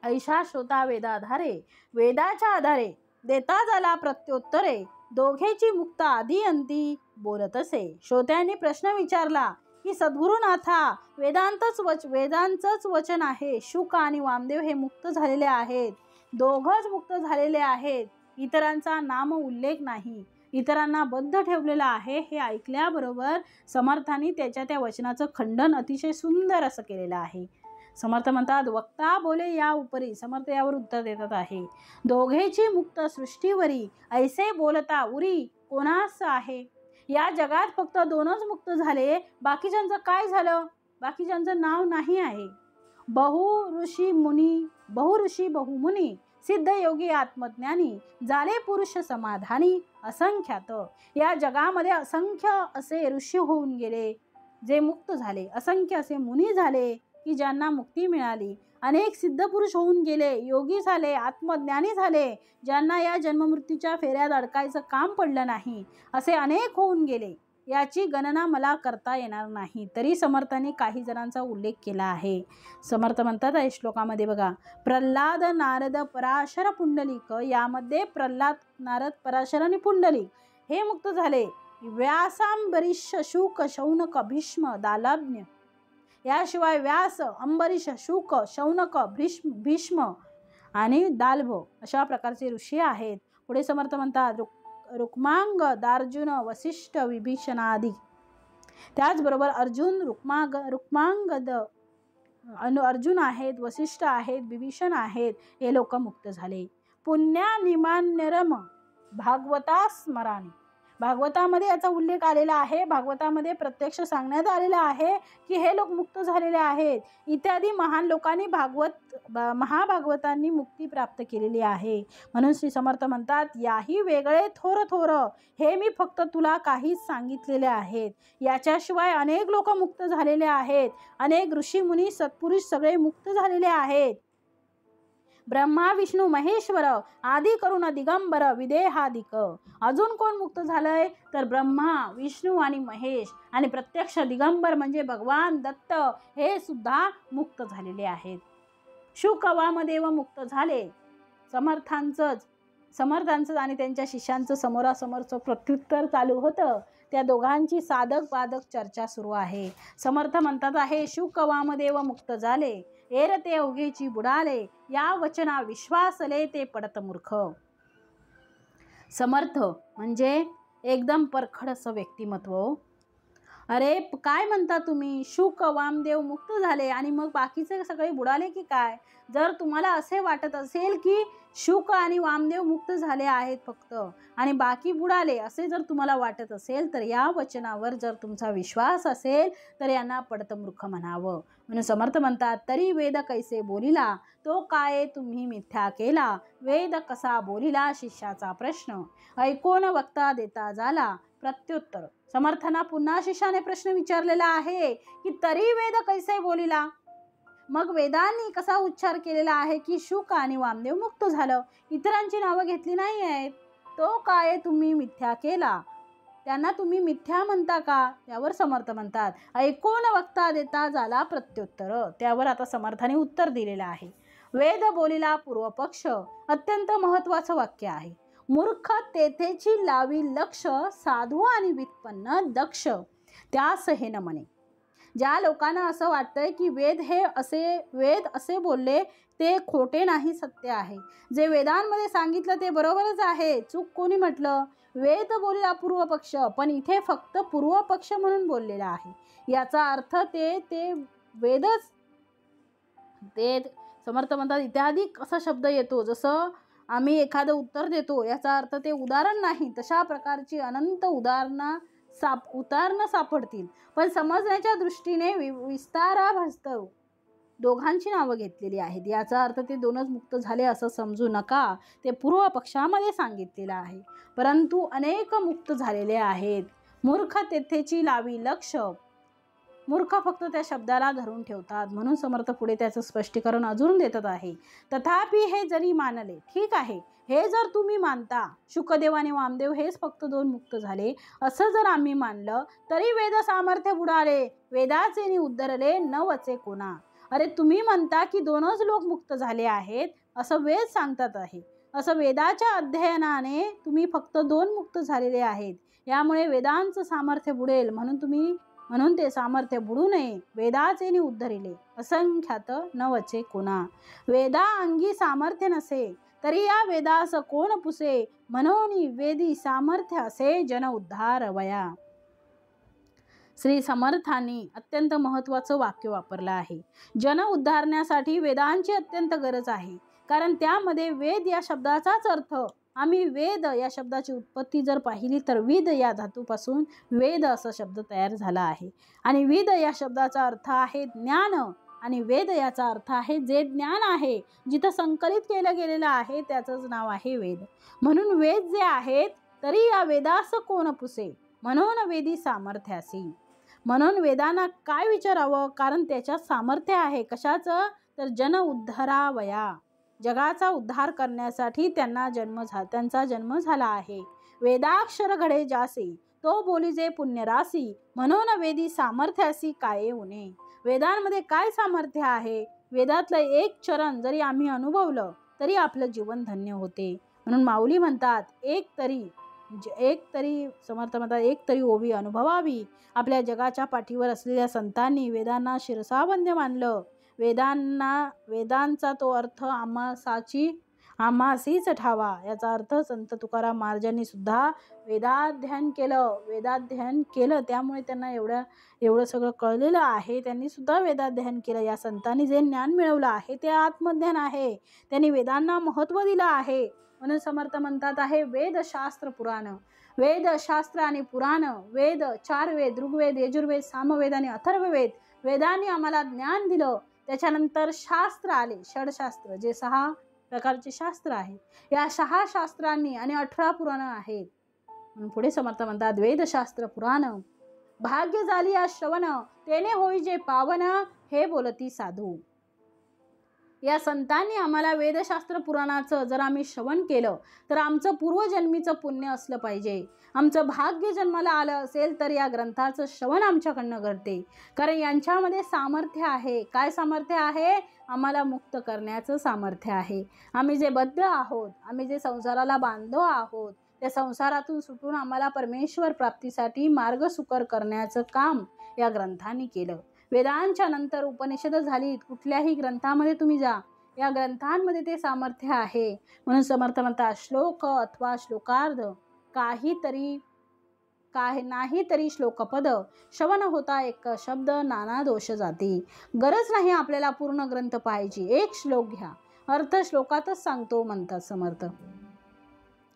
ऐशा श्रोता वेदाधारे, वेदाच्या आधारे देता झाला प्रत्युत्तरे, दोघेची मुक्त आधी अंती बोलत असे. श्रोत्यांनी प्रश्न विचारला की सद्गुरुनाथा, वेदांचंच वचन आहे, शुक आणि वामदेव हे मुक्त झालेले आहेत, दोघंच मुक्त झालेले आहेत, इतरांचा नाम उल्लेख नाही, इतरांना बद्ध ठेवलेलं आहे. हे ऐकल्याबरोबर समर्थांनी त्या वचनाचं खंडन अतिशय सुंदर असं केलेलं आहे. समर्थ म्हणतात वक्ता बोले या उपरी, समर्थ यावर उत्तर देतात आहे, दोघेची मुक्त सृष्टीवरी, ऐसे बोलता उरी कोणास आहे. या जगात फक्त दोनच मुक्त झाले, बाकीच्यांचं काय झालं? बाकीच्यांचं नाव नाही आहे. बहु ऋषी बहुमुनी, सिद्ध योगी आत्मज्ञानी, झाले पुरुष समाधानी असंख्यात. या जगामध्ये असंख्य असे ऋषी होऊन गेले जे मुक्त झाले, असंख्य असे मुनी झाले की ज्यांना मुक्ती मिळाली, अनेक सिद्ध पुरुष होऊन गेले, योगी झाले, आत्मज्ञानी झाले, ज्यांना या जन्ममृत्यूच्या फेऱ्यात अडकायचं काम पडलं नाही, असे अनेक होऊन गेले. याची गणना मला करता येणार नाही. तरी समर्थांनी काही जणांचा उल्लेख केला आहे. समर्थ म्हणतात या श्लोकामध्ये बघा, प्रल्हाद नारद पराशर पुंडलिक, यामध्ये प्रल्हाद नारद पराशर आणि पुंडलिक हे मुक्त झाले. व्यासांबरीश शुक शौनक भीष्म दालज्ञ, याशिवाय व्यास, अंबरीश, शुक, शौनक, भीष्म आणि दालभ अशा प्रकारचे ऋषी आहेत. पुढे समर्थ म्हणतात रुक्मांग, दार्जुन, वसिष्ठ, विभीषण आदी. त्याचबरोबर रुक्मांगद अर्जुन आहेत, वसिष्ठ आहेत, विभीषण आहेत, हे लोक मुक्त झाले. पुण्यानिमान्यरम भागवता स्मराणी, भागवतामध्ये याचा उल्लेख आलेला आहे. भागवतामध्ये प्रत्यक्ष सांगण्यात आलेला आहे की हे लोक मुक्त झालेले आहेत. इत्यादी महान लोकांनी महाभागवतांनी मुक्ती प्राप्त केलेली आहे. म्हणून श्री समर्थ म्हणतात, याही वेगळे थोर थोर, हे मी फक्त तुला काहीच सांगितलेले आहेत. याच्याशिवाय अनेक लोक मुक्त झालेले आहेत. अनेक ऋषी मुनी सत्पुरुष सगळे मुक्त झालेले आहेत. ब्रह्मा विष्णू महेश्वर आदी करून दिगंबर विदेहादिक. अजून कोण मुक्त झालंय तर ब्रह्मा, विष्णू आणि महेश आणि प्रत्यक्ष दिगंबर म्हणजे भगवान दत्त हे सुद्धा मुक्त झालेले आहेत. शुक वामदेव मुक्त झाले. समर्थांचं आणि त्यांच्या शिष्यांचं समोरासमोरचं प्रत्युत्तर चालू होतं. त्या दोघांची साधक बाधक चर्चा सुरू आहे. समर्थ म्हणतात आहे, शुक वामदेव मुक्त झाले, एर ते अवघेची बुडाले, या वचना विश्वासले ते पडत मूर्ख. समर्थ म्हणजे एकदम परखड असं व्यक्तिमत्व. अरे काय म्हणता तुम्ही, शुक वामदेव मुक्त झाले आणि मग बाकीचे सगळे बुडाले की काय? जर तुम्हाला असे वाटत असेल की शुक आणि वामदेव मुक्त झाले आहेत फक्त आणि बाकी बुडाले, असे जर तुम्हाला वाटत असेल तर या वचनावर जर तुमचा विश्वास असेल तर यांना पडत मूर्ख म्हणावं. म्हणून समर्थ म्हणतात, तरी वेद कैसे बोलिला, तो काय तुम्ही मिथ्या केला. वेद कसा बोलिला, शिष्याचा प्रश्न, ऐकून वक्ता देता झाला प्रत्युत्तर. समर्थांना पुन्हा शिष्याने प्रश्न विचारलेला आहे की तरी वेद कैसे बोलिला, मग वेदांनी कसा उच्चार केलेला आहे की शुक आणि वामदेव मुक्त झालं, इतरांची नावं घेतली नाही आहेत. तो काय तुम्ही मिथ्या केला, त्यांना तुम्ही मिथ्या म्हणता का? त्यावर समर्थ म्हणतात, ऐकून वक्ता देता झाला प्रत्युत्तर. त्यावर आता समर्थाने उत्तर दिलेलं आहे. वेद बोलिला पूर्वपक्ष, अत्यंत महत्त्वाचं वाक्य आहे. मूर्ख तेथेची लावी लक्ष, साधू आणि व्युत्पन्न दक्ष त्यास हे न म्हणे. ज्या लोकांना असं वाटतंय की वेद असे बोलले ते खोटे नाही, सत्य आहे. जे वेदांमध्ये सांगितलं ते बरोबरच आहे. चूक कोणी म्हटलं? वेद बोलला पूर्वपक्ष, पण इथे फक्त पूर्वपक्ष म्हणून बोललेला आहे. याचा अर्थ ते वेदच, ते समर्थ म्हणतात इत्यादी असा शब्द येतो. जसं आम्ही एखादं उत्तर देतो याचा अर्थ ते उदाहरण नाही, तशा प्रकारची अनंत उदाहरणं सापडतील. पण समजण्याच्या दृष्टीने विस्ताराभास्तव दोघांची नावं घेतलेली आहेत. याचा अर्थ ते दोनच मुक्त झाले असं समजू नका. ते पूर्व पक्षामध्ये सांगितलेलं आहे. परंतु अनेक मुक्त झालेले आहेत. मूर्ख तेथेची लावी लक्ष, मूर्ख फक्त त्या शब्दाला धरून ठेवतात. म्हणून समर्थ पुढे त्याचं स्पष्टीकरण अजून देतात आहे. तथापि हे जरी मानले, ठीक आहे, हे जर तुम्ही मानता शुकदेव आणि वामदेव हेच फक्त दोन मुक्त झाले असं जर आम्ही मानलं, तरी वेद सामर्थ्य बुडाले, वेदाचे उद्धरले न वचे कोणा. अरे तुम्ही म्हणता की दोनच लोक मुक्त झाले आहेत असं वेद सांगतात आहे. असं वेदाच्या अध्ययनाने तुम्ही फक्त दोन मुक्त झालेले आहेत, यामुळे वेदांचं सामर्थ्य बुडेल. म्हणून ते सामर्थ्य बुडू नये. वेदाचे उद्धरिले असंख्यात न वचे कोणा. वेदा अंगी सामर्थ्य नसे, तरी या वेदास कोण पुसे. म्हणून वेदी सामर्थ्य असे जन उद्धार वया. श्री समर्थांनी अत्यंत महत्त्वाचं वाक्य वापरलं आहे. जन उद्धारण्यासाठी वेदांची अत्यंत गरज आहे, कारण त्यामध्ये वेद या शब्दाचाच अर्थ, आम्ही वेद या शब्दाची उत्पत्ती जर पाहिली तर विद या धातूपासून वेद असा शब्द तयार झाला आहे. आणि विद या शब्दाचा अर्थ आहे ज्ञान, आणि वेद याचा अर्थ आहे जे ज्ञान आहे, जिथं संकलित केलं गेलेलं आहे त्याचंच नाव आहे वेद. म्हणून वेद जे आहेत तरी या वेदास कोण पुसे, म्हणून वेदी सामर्थ्यासी. म्हणून वेदांना काय विचारावं, कारण त्याच्यात सामर्थ्य आहे. कशाचं? तर जन उद्धारावया, जगाचा उद्धार करण्यासाठी त्यांचा जन्म झाला आहे. वेदाक्षर घडे जासी, तो बोलीजे पुण्यरासी, म्हणून वेदी सामर्थ्यासी काय उने. वेदांमध्ये काय सामर्थ्य आहे? वेदातलं एक चरण जरी आम्ही अनुभवलं तरी आपलं जीवन धन्य होते. म्हणून माऊली म्हणतात एक तरी समर्थ म्हणतात एक तरी ओवी अनुभवावी. आपल्या जगाच्या पाठीवर असलेल्या संतांनी वेदांना शिरसावंद्य मानलं. वेदांचा तो अर्थ आम्हासीच ठावा. याचा अर्थ संत तुकाराम महाराजांनी सुद्धा वेदाध्ययन केलं, त्यामुळे त्यांना एवढं सगळं कळलेलं आहे. त्यांनी सुद्धा वेदाध्ययन केलं. या संतांनी जे ज्ञान मिळवलं आहे ते आत्मज्ञान आहे. त्यांनी वेदांना महत्त्व दिलं आहे. म्हणून समर्थ म्हणतात आहे वेद शास्त्र पुराण. वेद शास्त्र आणि पुराण, वेद 4 वेद, ऋग्वेद, यजुर्वेद, सामवेद आणि अथर्ववेद. वेदांनी आम्हाला ज्ञान दिलं. त्याच्यानंतर शास्त्र आले, षडशास्त्र, जे 6 प्रकारचे शास्त्र आहे. या 6 शास्त्रांनी आणि 18 पुराण आहेत. म्हणून पुढे समर्थ म्हणतात वेदशास्त्र पुराण भाग्य झाली या श्रवण, तेने होई जे पावन, हे बोलती साधू. या संतांनी आम्हाला वेदशास्त्र पुराणाचं जर आम्ही श्रवण केलं तर आमचं पूर्वजन्मीचं पुण्य असलं पाहिजे. आमचं भाग्य जन्माला आलं असेल तर या ग्रंथाचं श्रवण आमच्याकडनं घडते. कारण यांच्यामध्ये सामर्थ्य आहे. काय सामर्थ्य आहे? आम्हाला मुक्त करण्याचं सामर्थ्य आहे. आम्ही जे बद्ध आहोत, आम्ही जे संसाराला बांधलो आहोत, त्या संसारातून सुटून आम्हाला परमेश्वर प्राप्तीसाठी मार्ग सुकर करण्याचं काम या ग्रंथांनी केलं. वेदांच्या नंतर उपनिषद झालीत. कुठल्याही ग्रंथामध्ये तुम्ही जा, या ग्रंथांमध्ये ते सामर्थ्य आहे. म्हणून समर्थ म्हणतात श्लोक अथवा श्लोकार्ध नाही तरी श्लोकपद, श्रवण होता एक शब्द नाना दोष जाती. गरज नाही आपल्याला पूर्ण ग्रंथ पाहायची, एक श्लोक घ्या, अर्थ श्लोकातच सांगतो म्हणतात समर्थ.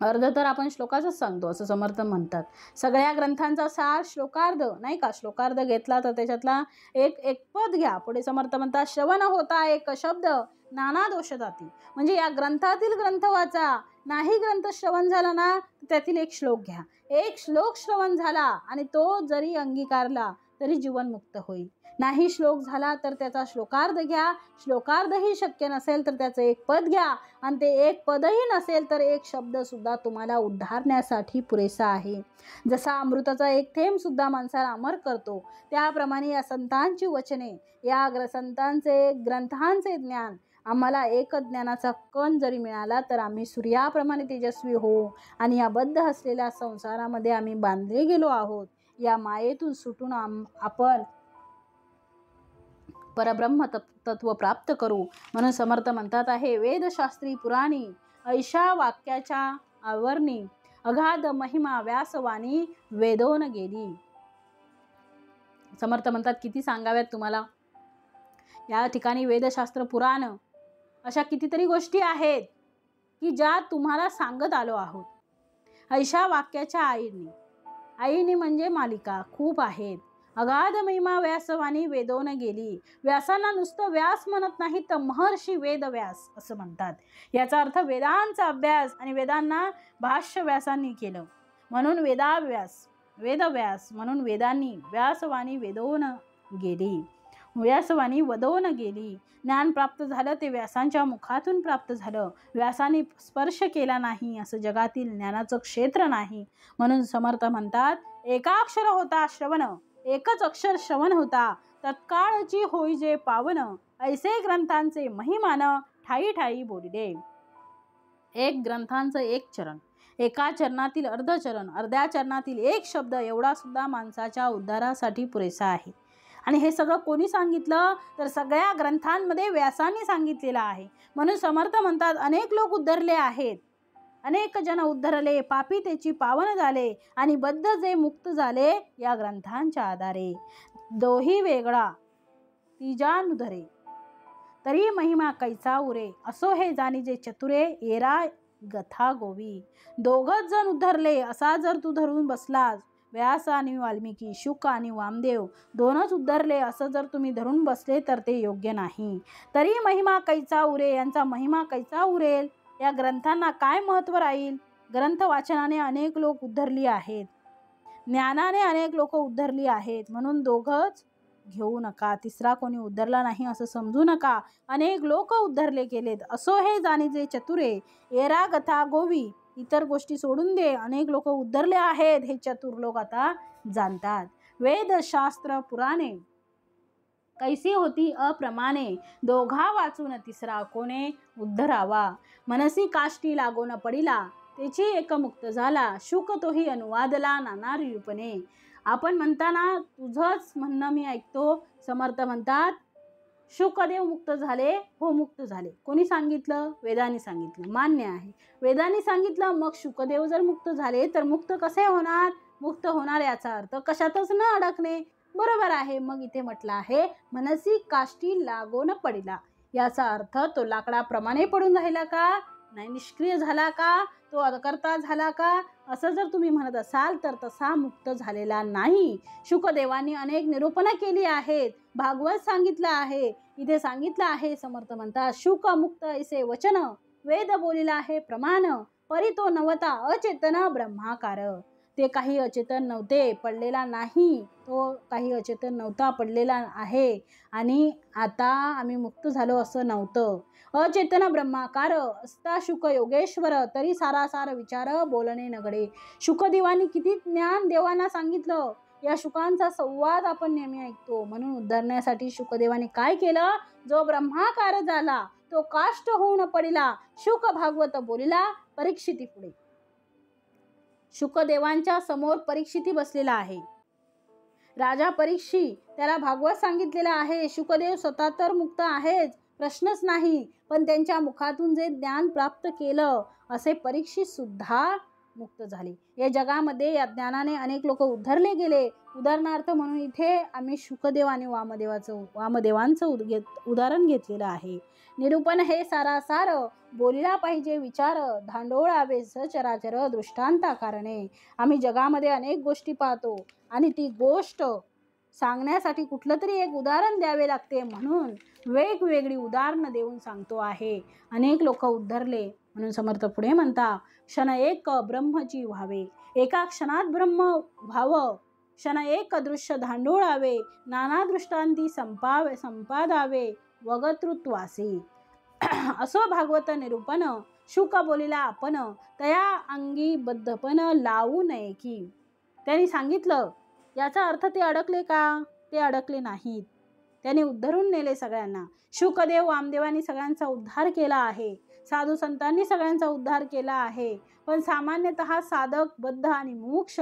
अर्ध तर आपण श्लोकाचंच सांगतो असं समर्थ म्हणतात. सगळ्या ग्रंथांचा सार श्लोकार्ध नाही का? श्लोकार्ध घेतला तर त्याच्यातला एक पद घ्या. पुढे समर्थ म्हणतात श्रवण होता एक शब्द नाना दोष जाती. म्हणजे या ग्रंथातील ग्रंथ वाचा. नाही ग्रंथ श्रवण झाला ना, त्यातील एक श्लोक घ्या. एक श्लोक श्रवण झाला आणि तो जरी अंगीकारला तरी जीवन मुक्त होईल. नाही श्लोक झाला तर त्याचा श्लोकार्ध घ्या. श्लोकार्धही शक्य नसेल तर त्याचं एक पद घ्या. आणि ते एक पदही नसेल तर एक शब्द सुद्धा तुम्हाला उद्धारण्यासाठी पुरेसा आहे. जसा अमृताचा एक थेंब सुद्धा माणसाला अमर करतो, त्याप्रमाणे या संतांची वचने, या संतांचे ग्रंथांचे ज्ञान, आम्हाला एक ज्ञानाचा कण जरी मिळाला तर आम्ही सूर्याप्रमाणे तेजस्वी होऊ. आणि या बद्ध असलेल्या संसारामध्ये आम्ही बांधले गेलो आहोत. या मायेतून सुटून आपण परब्रह्म तत्व प्राप्त करू. म्हणून समर्थ म्हणतात आहे वेदशास्त्री पुराणी, ऐशा वाक्याच्या आवर्णी, अगाध महिमा व्यासवाणी वेदोन गेली. समर्थ म्हणतात किती सांगाव्यात तुम्हाला. या ठिकाणी वेदशास्त्र पुराण अशा कितीतरी गोष्टी आहेत की ज्या तुम्हाला सांगत आलो आहोत. ऐशा वाक्याच्या आईनी म्हणजे मालिका खूप आहेत. अगाध महिमा व्यासवाणी वेदोन गेली. व्यासांना नुसतं व्यास म्हणत नाही तर महर्षी वेदव्यास असं म्हणतात. याचा अर्थ वेदांचा अभ्यास आणि वेदांना भाष्य व्यासांनी केलं म्हणून वेदव्यास म्हणून वेदांनी व्यासवाणी वेदोन गेली. व्यासवाणी वदोन गेली. ज्ञान प्राप्त झालं ते व्यासांच्या मुखातून प्राप्त झालं. व्यासाने स्पर्श केला नाही असं जगातील ज्ञानाचं क्षेत्र नाही. म्हणून समर्थ म्हणतात एकाक्षर होता श्रवण, एकच अक्षर श्रवण होता, तत्काळची होई जे पावन, ऐसे ग्रंथांचे महिमान ठाई ठाई बोलिले. एक ग्रंथांचं एक चरण, एका चरणातील अर्धचरण, अर्ध्या चरणातील एक शब्द एवढा सुद्धा माणसाच्या उद्धारासाठी पुरेसा आहे. आणि हे सगळं कोणी सांगितलं तर सगळ्या ग्रंथांमध्ये व्यासांनी सांगितलेलं आहे. म्हणून समर्थ म्हणतात अनेक लोक उद्धरले आहेत. अनेक जन उद्धरले, पापी त्याची पावन झाले, आणि बद्ध जे मुक्त झाले या ग्रंथांच्या आधारे. दोही वेगळा तिजानुधरे, तरी महिमा कैचा उरे, असो हे जाणी जे चतुरे, येरा गथा गोवी. दोघच जण उद्धरले असा जर तू धरून बसलास, व्यास आणि वाल्मिकी, शुक आणि वामदेव दोनच उद्धरले असं जर तुम्ही धरून बसले तर ते योग्य नाही. तरी महिमा कैचा उरे, यांचा महिमा कैचा उरेल, या ग्रंथांना काय महत्त्व राहील. ग्रंथ वाचनाने अनेक लोक उद्धरली आहेत, ज्ञानाने अनेक लोक उद्धरली आहेत, म्हणून दोघच घेऊ नका, तिसरा कोणी उद्धरला नाही असं समजू नका. अनेक लोक उद्धरले गेलेत, असो हे जाणीजे चतुरे, येरा गथा गोवी. इतर गोष्टी सोडून दे, अनेक लोक उद्धरले आहेत हे चतुर लोक आता जाणतात. वेद शास्त्र पुराणे कैसी होती अप्रमाणे, दोघा वाचून तिसरा कोणे उद्धरावा. मनसी काष्टी लागोन पडिला, त्याची एक मुक्त झाला, शुक तोही अनुवादला नाना रूपणे. आपण म्हणताना तुझंच म्हणणं मी ऐकतो. समर्थ म्हणतात शुकदेव मुक्त झाले, हो मुक्त झाले. कोणी सांगितलं? वेदांनी सांगितलं, मान्य आहे. वेदांनी सांगितलं, मग शुकदेव जर मुक्त झाले तर मुक्त कसे होणार? मुक्त होणार याचा अर्थ कशातच न अडकणे, बरोबर आहे. मग इथे म्हटलं आहे मनसी काष्टी लागोन पडिला, याचा अर्थ तो लाकडाप्रमाणे पडून राहिला का नाही, निष्क्रिय झाला का, तो अकर्ता झाला का, असं जर तुम्ही म्हणत असाल तर तसा मुक्त झालेला नाही. शुकदेवांनी अनेक निरूपणं केली आहेत, भागवत सांगितलं आहे, इथे सांगितलं आहे. समर्थ म्हणतात शुक मुक्त ऐसे वचन, वेद बोलिला आहे प्रमाण, परी तो नवता अचेतन ब्रह्माकार. ते काही अचेतन नव्हते, पडलेला नाही, तो काही अचेतन नव्हता, पडलेला आहे. आणि आता आम्ही मुक्त झालो असं नव्हतं. अचेतन ब्रह्माकार असता शुक योगेश्वर, तरी सारासार विचार बोलणे नगडे. शुकदेवांनी किती ज्ञान देवांना सांगितलं, या शुकांचा संवाद आपण नेहमी ऐकतो. म्हणून उद्धरण्यासाठी शुकदेवाने काय केलं? जो ब्रह्माकार झाला तो काष्ट होऊन पडिला. शुक भागवत बोलिला परीक्षिती पुढे. शुकदेवांच्या समोर परीक्षिती बसलेला आहे, राजा परीक्षी, त्याला भागवत सांगितलेला आहे. शुकदेव स्वतः तर मुक्त आहेच, प्रश्नच नाही, पण त्यांच्या मुखातून जे ज्ञान प्राप्त केलं असे परीक्षित सुद्धा मुक्त झाले. या जगामध्ये या ज्ञानाने अनेक लोक उद्धरले गेले. उदाहरणार्थ म्हणून इथे आम्ही शुकदेव आणि वामदेवांचं उदाहरण घेतलेलं आहे. निरूपण हे सारासार बोलिला पाहिजे विचार, धांडोळावे सचराचर दृष्टांता कारणे. आम्ही जगामध्ये अनेक गोष्टी पाहतो आणि ती गोष्ट सांगण्यासाठी कुठलं तरी एक उदाहरण द्यावे लागते, म्हणून वेगवेगळी उदाहरणं देऊन सांगतो आहे. अनेक लोक उद्धरले, म्हणून समर्थ पुढे म्हणता क्षण एक ब्रह्मची व्हावे, एका क्षणात ब्रह्म व्हावं, क्षण एक दृश्य धांडोळावे, नाना दृष्टांती संपादावे वगतृत्वासी. असो भागवत निरूपण, शुक बोलिला आपण, तया अंगी बद्धपण लावू नये की. त्यांनी सांगितलं, याचा अर्थ ते अडकले का? ते अडकले नाहीत, त्यांनी उद्धरून नेले सगळ्यांना. शुकदेव वामदेवांनी सगळ्यांचा उद्धार केला आहे, साधू संतांनी सगळ्यांचा उद्धार केला आहे. पण सामान्यतः साधक, बद्ध आणि मुमुक्ष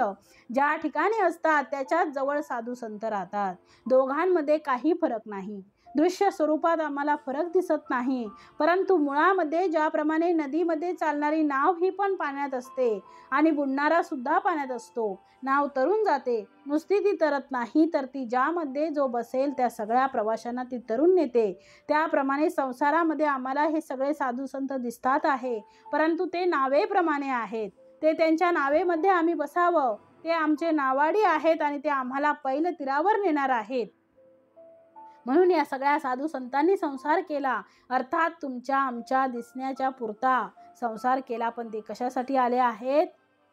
ज्या ठिकाणी असतात त्याच्याच जवळ साधू संत राहतात. दोघांमध्ये काही फरक नाही. दृश्य स्वरूपात आम्हाला फरक दिसत नाही, परंतु मुळामध्ये ज्याप्रमाणे नदीमध्ये चालणारी नाव ही पण पाण्यात असते आणि बुडणारा सुद्धा पाण्यात असतो. नाव तरून जाते, नुसती ती तरत नाही, तर ती ज्यामध्ये जो बसेल त्या सगळ्या प्रवाशांना ती तरून नेते. त्याप्रमाणे संसारामध्ये आम्हाला हे सगळे साधू संत दिसतात आहे, परंतु ते नावेप्रमाणे आहेत. ते त्यांच्या नावेमध्ये आम्ही बसावं, ते आमचे नावाडी आहेत आणि ते आम्हाला पैल तीरावर नेणार आहेत. म्हणून या सगळ्या साधू संतांनी संसार केला, अर्थात तुमच्या आमच्या दिसण्याच्या पुरता संसार केला. पण ते कशासाठी आले आहेत?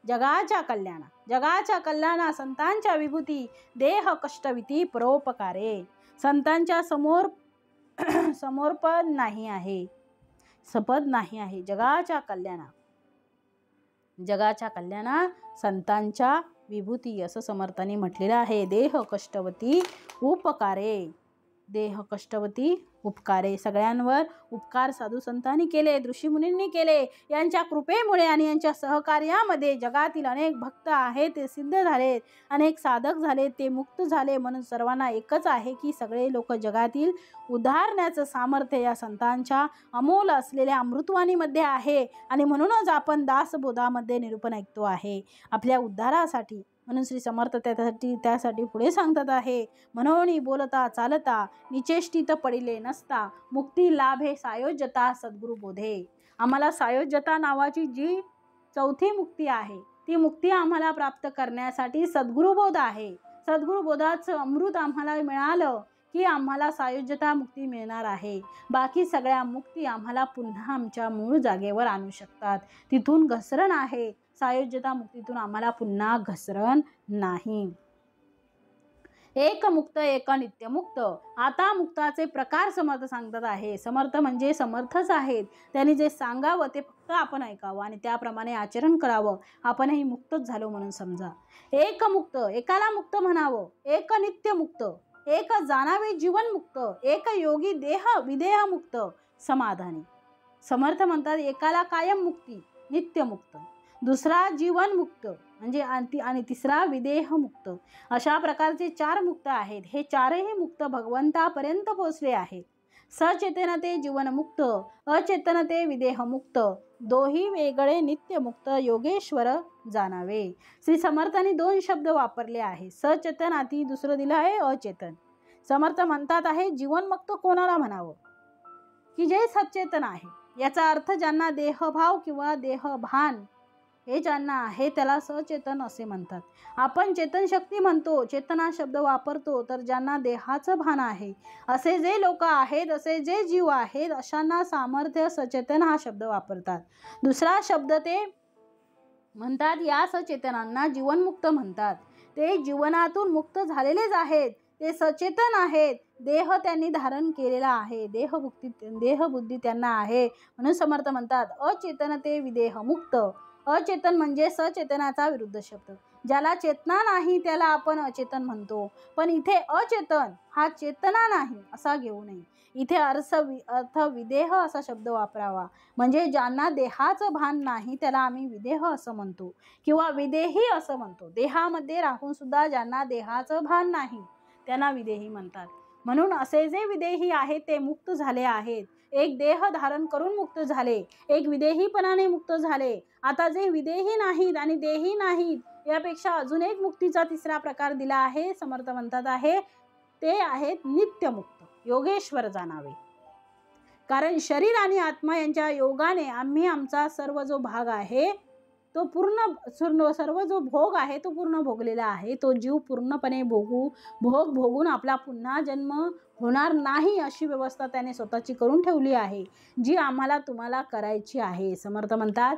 जगाच्या कल्याणा. जगाच्या कल्याणा, संतांच्या विभूती, देह कष्टविती परोपकारे. संतांच्या समोर पद नाही आहे, सपद नाही आहे. जगाच्या कल्याणा, जगाच्या कल्याणा, संतांच्या विभूती असं समर्थांनी म्हटलेलं आहे. देह कष्टवती उपकारे, देह कष्टवती उपकारे. सगळ्यांवर उपकार साधू संतांनी केले, ऋषीमुनींनी केले. यांच्या कृपेमुळे आणि यांच्या सहकार्यामध्ये जगातील अनेक भक्त आहेत ते सिद्ध झालेत, अनेक साधक झाले ते मुक्त झाले. म्हणून सर्वांना एकच आहे की सगळे लोक जगातील उद्धारण्याचं सामर्थ्य या संतांच्या अमोल असलेल्या अमृतवाणीमध्ये आहे. आणि म्हणूनच आपण दासबोधामध्ये निरूपण ऐकतो आहे आपल्या उद्धारासाठी. म्हणून श्री समर्थ त्यासाठी पुढे सांगतात आहे, म्हणून बोलता चालता निचेष्टित पडिले नसता, मुक्ती लाभे सायोज्यता सद्गुरु बोधे. आम्हाला सायोज्यता नावाची जी चौथी मुक्ती आहे ती मुक्ती आम्हाला प्राप्त करण्यासाठी सद्गुरुबोध आहे. सद्गुरुबोधाचं अमृत आम्हाला मिळालं की आम्हाला सायोज्यता मुक्ती मिळणार आहे. बाकी सगळ्या मुक्ती आम्हाला पुन्हा आमच्या मूळ जागेवर आणू शकतात. तिथून घसरण आहे, सायोज्यता मुक्तीतून आम्हाला पुन्हा घसरण नाही. एक मुक्त एक नित्यमुक्त. आता मुक्ताचे प्रकार समर्थ सांगतात आहे. समर्थ म्हणजे समर्थच आहेत. त्यांनी जे सांगावं ते फक्त आपण ऐकावं आणि त्याप्रमाणे आचरण करावं. आपणही मुक्तच झालो म्हणून समजा. एक मुक्त, एकाला मुक्त म्हणावं. एक नित्यमुक्त, एक जाणावे जीवनमुक्त. एक योगी विदेह मुक्त समाधानी. समर्थ म्हणतात एकाला कायम मुक्ती नित्यमुक्त, दुसरा जीवनमुक्त म्हणजे आणि तिसरा विदेहमुक्त. अशा प्रकारचे 4 मुक्त आहेत. हे 4ही मुक्त भगवंतापर्यंत पोहोचले आहेत. सचेतन ते जीवनमुक्त, अचेतन ते विदेहमुक्त. दोही वेगळे नित्यमुक्त योगेश्वर जाणावे. श्री समर्थांनी 2 शब्द वापरले आहे, सचेतन आणि दुसरं दिलं आहे अचेतन. समर्थ म्हणतात आहे जीवनमुक्त कोणाला म्हणावं की जे सचेतन आहे. याचा अर्थ ज्यांना देहभाव किंवा देहभान हे ज्यांना आहे त्याला सचेतन असे म्हणतात. आपण चेतन शक्ती म्हणतो, चेतना शब्द वापरतो तर ज्यांना देहाचं भान आहे असे जे लोक आहेत, असे जे जीव आहेत अशांना सामर्थ्य सचेतन हा शब्द वापरतात. दुसरा शब्द ते म्हणतात या सचेतनांना जीवनमुक्त म्हणतात. ते जीवनातून मुक्त झालेलेच आहेत, ते सचेतन आहेत. देह त्यांनी धारण केलेला आहे, देहबुद्धी त्यांना आहे. म्हणून समर्थ म्हणतात अचेतन ते विदेहमुक्त. अचेतन म्हणजे सचेतनाचा विरुद्ध शब्द. ज्याला चेतना नाही त्याला आपण अचेतन म्हणतो. पण इथे अचेतन हा चेतना नाही असा घेऊ नये. इथे अर्थ विदेह असा शब्द वापरावा. म्हणजे ज्यांना देहाचं भान नाही त्याला आम्ही विदेह असं म्हणतो किंवा विदेही असं म्हणतो. देहामध्ये राहून सुद्धा ज्यांना देहाचं भान नाही त्यांना विदेही म्हणतात. म्हणून असे जे विदेही आहेत ते मुक्त झाले आहेत. एक देह धारण करून मुक्त झाले, एक विदेहीपणाने मुक्त झाले. आता जे विदेही नाहीत आणि देही नाहीत यापेक्षा अजून एक मुक्तीचा तिसरा प्रकार दिला आहे. समर्थ म्हणतात आहे ते आहेत नित्यमुक्त योगेश्वर जाणावे. कारण शरीर आणि आत्मा यांच्या योगाने आम्ही आमचा सर्व जो भाग आहे तो सर्व जो भोग आहे तो पूर्ण भोगलेला आहे. तो जीव पूर्णपणे भोगून आपला पुन्हा जन्म होणार नाही अशी व्यवस्था त्याने स्वतःची करून ठेवली आहे, जी आम्हाला तुम्हाला करायची आहे. समर्थ म्हणतात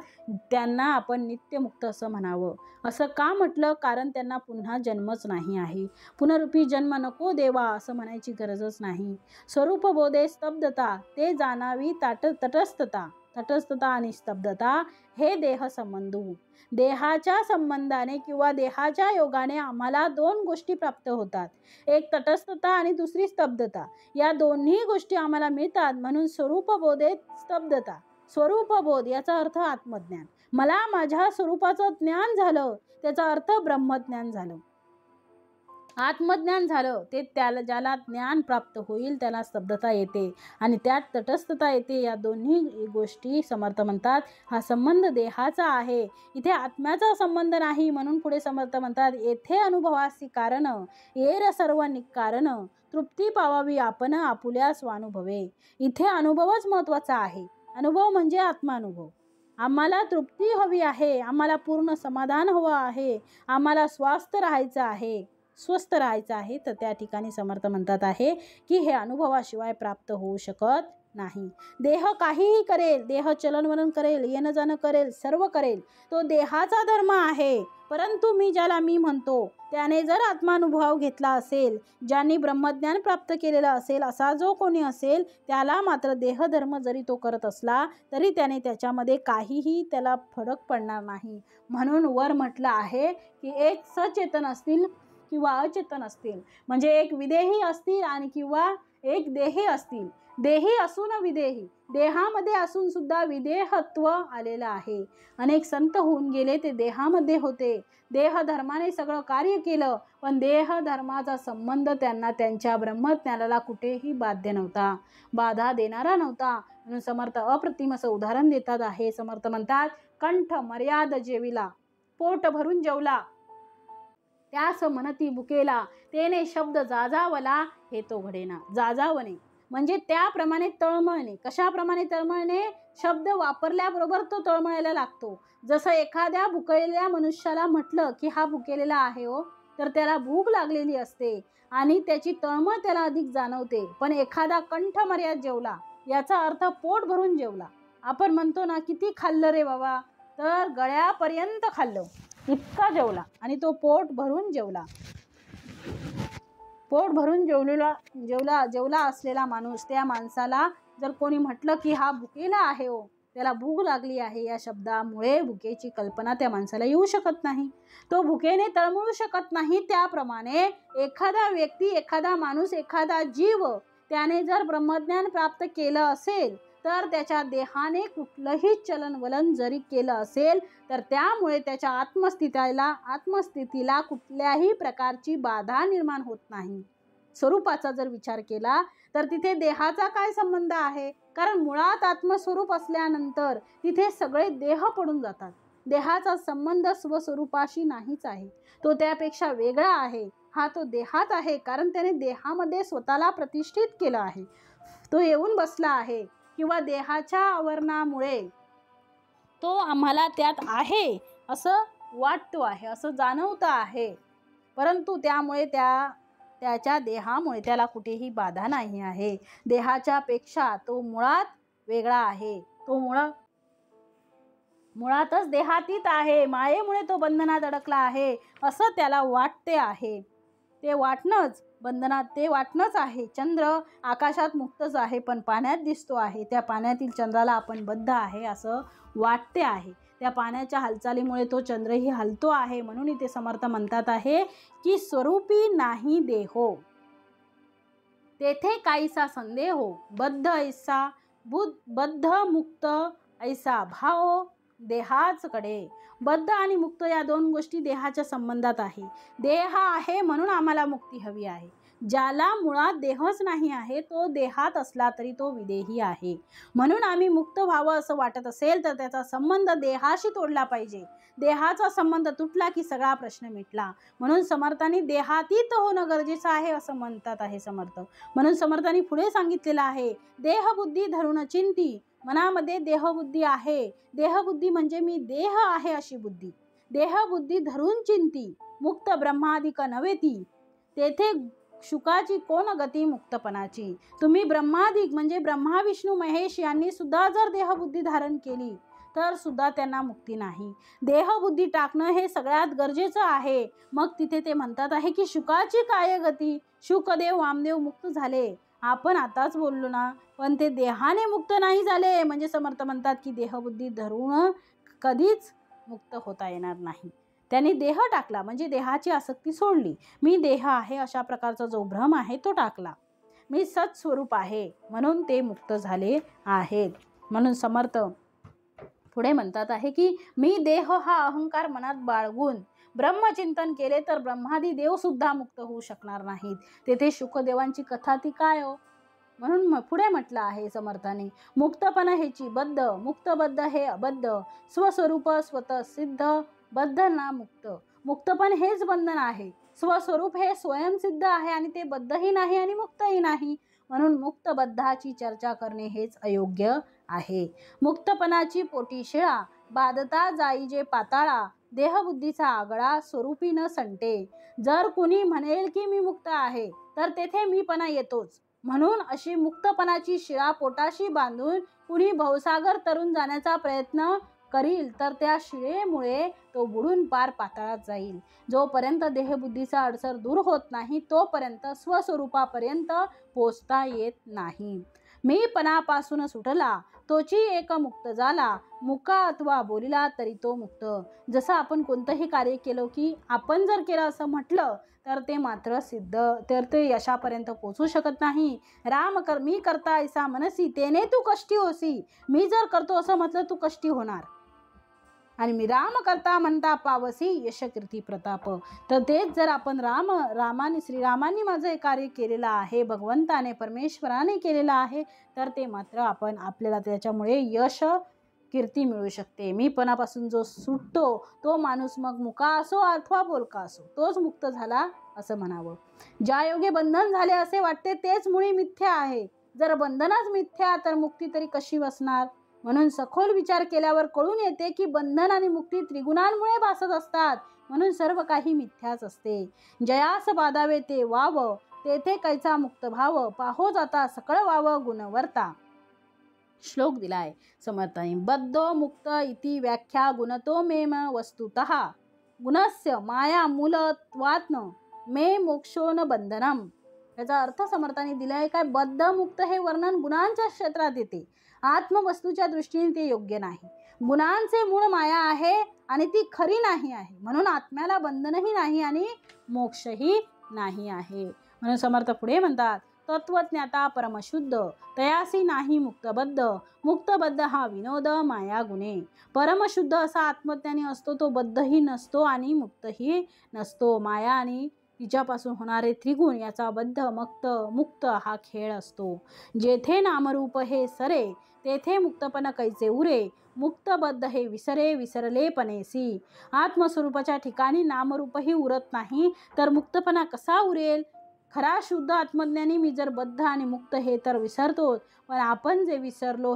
त्यांना आपण नित्यमुक्त असं म्हणावं. असं का म्हटलं? कारण त्यांना पुन्हा जन्मच नाही आहे. पुनरुपी जन्म नको देवा असं म्हणायची गरजच नाही. स्वरूपबोधे स्तब्धता ते जाणावी तटस्थता आणि स्तब्धता हे देह संबंधू. देहाच्या संबंधाने किंवा देहाच्या योगाने आम्हाला 2 गोष्टी प्राप्त होतात, एक तटस्थता आणि दुसरी स्तब्धता. या दोन्ही गोष्टी आम्हाला मिळतात. म्हणून स्वरूपबोधे स्तब्धता. स्वरूपबोध याचा अर्थ आत्मज्ञान. मला माझ्या स्वरूपाचं ज्ञान झालं त्याचा अर्थ ब्रह्मज्ञान झालं, आत्मज्ञान झालं. ते ज्याला ज्ञान प्राप्त होईल त्याला स्तब्धता येते आणि त्यात तटस्थता येते. या दोन्ही गोष्टी समर्थ म्हणतात हा संबंध देहाचा आहे, इथे आत्म्याचा संबंध नाही. म्हणून पुढे समर्थ म्हणतात येथे अनुभवासी कारण येर सर्व निकारण, तृप्ती पावावी आपण आपुल्या स्वानुभवे. इथे अनुभवच महत्त्वाचा आहे. अनुभव म्हणजे आत्मानुभव. आम्हाला तृप्ती हवी आहे, आम्हाला पूर्ण समाधान हवं आहे, आम्हाला स्वस्थ राहायचं आहे. तर त्या ठिकाणी समर्थ म्हणतात आहे की हे अनुभवाशिवाय प्राप्त होऊ शकत नाही. देह काहीही करेल, देह चलनवलन करेल, येणं जाणं करेल, सर्व करेल, तो देहाचा धर्म आहे. परंतु ज्याला मी म्हणतो त्याने जर आत्मानुभव घेतला असेल, ज्यांनी ब्रह्मज्ञान प्राप्त केलेलं असेल, असा जो कोणी असेल त्याला मात्र देहधर्म जरी तो करत असला तरी त्याने त्याच्यामध्ये काहीही त्याला फरक पडणार नाही. म्हणून वर म्हटलं आहे की एक सचेतन असतील किंवा अचेतन असतील, म्हणजे एक विदेही असतील आणि किंवा एक देही असतील. देही असून विदेही, देहामध्ये असून सुद्धा विदेहत्व आलेलं आहे. अनेक संत होऊन गेले, ते देहामध्ये होते, देहधर्माने सगळं कार्य केलं, पण देहधर्माचा संबंध त्यांना त्यांच्या ब्रह्मज्ञानाला कुठेही बाध्य नव्हता, बाधा देणारा नव्हता. म्हणून समर्थ अप्रतिम असं उदाहरण देतात आहे. समर्थ म्हणतात, कंठ मर्याद जेविला, पोट भरून जेवला, त्यास म्हणती भुकेला, तेने शब्द जाजावला, हे तो घडेना. जाजावणे म्हणजे त्याप्रमाणे तळमळणे. कशाप्रमाणे तळमळणे? शब्द वापरल्याबरोबर तो तळमळायला लागतो. जसं एखाद्या भुकेलेल्या मनुष्याला म्हटलं की हा भुकेलेला आहे हो, तर त्याला भूक लागलेली असते आणि त्याची तळमळ त्याला अधिक जाणवते. पण एखादा कंठ मर्याद जेवला याचा अर्थ पोट भरून जेवला. आपण म्हणतो ना, किती खाल्लं रे बाबा, तर गळ्यापर्यंत खाल्लं, इतका जेवला आणि तो पोट भरून जेवला. पोट भरून जेवला असलेला माणूस, त्या माणसाला जर कोणी म्हटलं की हा भुकेला आहे हो, त्याला भूक लागली आहे, या शब्दामुळे भुकेची कल्पना त्या माणसाला येऊ शकत नाही, तो भुकेने तळमळू शकत नाही. त्याप्रमाणे एखादा व्यक्ती, एखादा माणूस, एखादा जीव त्याने जर ब्रह्मज्ञान प्राप्त केलं असेल, तर त्याच्या देहाने कुठलंही चलनवलन जरी केलं असेल, तर त्यामुळे त्याच्या आत्मस्थितीला कुठल्याही प्रकारची बाधा निर्माण होत नाही. स्वरूपाचा जर विचार केला तर तिथे देहाचा काय संबंध आहे? कारण मुळात आत्मस्वरूप असल्यानंतर तिथे सगळे देह पडून जातात. देहाचा संबंध स्वस्वरूपाशी नाहीच आहे, तो त्यापेक्षा वेगळा आहे. हा तो देहात आहे, कारण त्याने देहामध्ये स्वतःला प्रतिष्ठित केलं आहे, तो येऊन बसला आहे, किंवा देहाच्या आवरणामुळे तो आम्हाला त्यात आहे असं वाटतो आहे, असं जाणवतं आहे. परंतु त्यामुळे त्याच्या देहामुळे त्याला कुठेही बाधा नाही आहे. देहाच्या पेक्षा तो मुळात वेगळा आहे, तो मुळातच देहातीत आहे. मायेमुळे तो बंधनात अडकला आहे असं त्याला वाटते आहे. ते वाटणंच बंधनात, ते वाटणंच आहे. चंद्र आकाशात मुक्तच आहे, पण पाण्यात दिसतो आहे. त्या पाण्यातील चंद्राला आपण बद्ध आहे असं वाटते आहे. त्या पाण्याच्या हालचालीमुळे तो चंद्रही हलतो आहे. म्हणून इथे समर्थ म्हणतात आहे की स्वरूपी नाही देहो, तेथे काहीसा संदेहो, बद्ध ऐसा बद्ध मुक्त ऐसा भाव देहाच कडे. बद्ध आणि मुक्त या दोन गोष्टी देहाच्या संबंधात आहे. देह आहे म्हणून आम्हाला मुक्ती हवी आहे. ज्याला मुळात देहच नाही आहे, तो देहात असला तरी तो विदेही आहे. म्हणून आम्ही मुक्त व्हावं असं वाटत असेल तर त्याचा संबंध देहाशी तोडला पाहिजे. देहाचा संबंध तुटला की सगळा प्रश्न मिटला. म्हणून समर्थांनी देहातीत होणं गरजेचं आहे असं म्हणतात आहे समर्थ. म्हणून समर्थांनी पुढे सांगितलेलं आहे, देहबुद्धी धरून चिंती. मनामध्ये देहबुद्धी आहे. देहबुद्धी म्हणजे मी देह आहे अशी बुद्धी. देहबुद्धी धरून चिंती, मुक्त ब्रह्मादिक नव्हेती, तेथे शुकाची कोण गती मुक्तपणाची. तुम्ही ब्रह्मादिक म्हणजे ब्रह्मा विष्णू महेश यांनी सुद्धा जर देहबुद्धी धारण केली तर सुद्धा त्यांना मुक्ती नाही. देहबुद्धी टाकणं हे सगळ्यात गरजेचं आहे. मग तिथे ते म्हणतात आहे की शुकाची काय गती. शुकदेव वामदेव मुक्त झाले, आपण आताच बोललो ना, पण ते देहाने मुक्त नाही झाले. म्हणजे समर्थ म्हणतात की देहबुद्धी धरून कधीच मुक्त होता येणार नाही. त्यांनी देह टाकला म्हणजे देहाची आसक्ती सोडली. मी देह आहे अशा प्रकारचा जो भ्रम आहे तो टाकला. मी सत्स्वरूप आहे म्हणून ते मुक्त झाले आहेत. म्हणून समर्थ पुढे म्हणतात आहे की मी देह हा अहंकार मनात बाळगून ब्रह्मचिंतन केले तर ब्रह्मादी देव सुद्धा मुक्त होऊ शकणार नाहीत. तेथे शुकदेवांची कथा ती काय हो. म्हणून पुढे म्हटलं आहे समर्थाने, मुक्तपणा हेची बद्ध, मुक्तबद्ध हे अबद्ध, स्वस्वरूप स्वतः सिद्ध, बद्ध ना मुक्त. मुक्तपण हेच बंधन आहे, स्वस्वरूप हे स्वयंसिद्ध आहे आणि ते बद्धही नाही आणि मुक्तही नाही. म्हणून मुक्तबद्धाची चर्चा करणे हेच अयोग्य आहे. मुक्तपणाची पोटी शिळा, बाधता जाई जे पाताळा, देहबुद्धीचा आगळा स्वरूपी न संटे. जर कुणी म्हणेल की मी मुक्त आहे तर तेथे मीपणा येतोच. म्हणून अशी मुक्तपणाची शिळा पोटाशी बांधून कुणी भवसागर तरून जाण्याचा प्रयत्न करील तर त्या शिळेमुळे तो बुडून पार पाताळात जाईल. जोपर्यंत देहबुद्धीचा अडसर दूर होत नाही तोपर्यंत स्वस्वरूपापर्यंत पोचता येत नाही. मीपणापासून सुटला तोची एक मुक्त झाला, मुका अथवा बोलिला तरी तो मुक्त. जसं आपण कोणतंही कार्य केलं की आपण जर केलं असं म्हटलं तर ते मात्र सिद्ध, तर ते यशापर्यंत पोचू शकत नाही. मी करता ऐसा मनसी तेने तू कष्टी होसी. मी जर करतो असं म्हटलं तू कष्टी होणार. आणि मी राम करता म्हणता पावसी यश कीर्ती प्रताप. तर तेच जर आपण श्रीरामांनी माझं हे कार्य केलेलं आहे, भगवंताने परमेश्वराने केलेलं आहे, तर ते मात्र आपल्याला त्याच्यामुळे यश कीर्ती मिळू शकते. मीपणापासून जो सुटतो तो माणूस मग मुका असो अथवा बोलका असो तोच मुक्त झाला असं म्हणावं. ज्या योगे बंधन झाले असे वाटते तेच मुळी मिथ्या आहे. जर बंधनच मिथ्या तर मुक्ती तरी कशी वसणार. म्हणून सखोल विचार केल्यावर कळून येते की बंधन आणि मुक्ती त्रिगुणांमुळे भासत असतात. म्हणून सर्व काही मिथ्याच असते. जयास बाधावे ते वाव, तेथे कैचा मुक्त भाव, पाहो जाता सकळ वाव गुणवर्ता. श्लोक दिलाय समर्थांनी. बद्धो मुक्त इति व्याख्या गुणतो मेम वस्तुतः, गुणस्य माया मूलत्वात्न मे मोक्षोन बंधनम. याचा अर्थ समर्थांनी दिलाय काय, बद्ध मुक्त हे वर्णन गुणांच्या क्षेत्रात येते. आत्मवस्तूच्या दृष्टीने ते योग्य नाही. गुणांचे मूळ माया आहे आणि ती खरी नाही आहे. म्हणून आत्म्याला बंधनही नाही आणि मोक्षही नाही आहे. म्हणून समर्थ पुढे म्हणतात, तत्वज्ञाता परमशुद्ध तयासी नाही मुक्तबद्ध, मुक्तबद्ध हा विनोद माया गुणे. परमशुद्ध असा आत्मज्ञानी असतो तो बद्धही नसतो आणि मुक्तही नसतो. माया आणि तिच्यापासून होणारे त्रिगुण याचा बद्ध मुक्त हा खेळ असतो. जेथे नामरूप हे सरे तेथे मुक्तपण कैचे उरे, मुक्तबद्ध हे विसरले पणेसी. आत्मस्वरूपाच्या ठिकाणी नामरूपही उरत नाही तर मुक्तपणा कसा उरेल. खरा शुद्ध आत्मज्ञानी मी जर बद्ध आणि मुक्त हे तर विसरतो, पण आपण जे विसरलो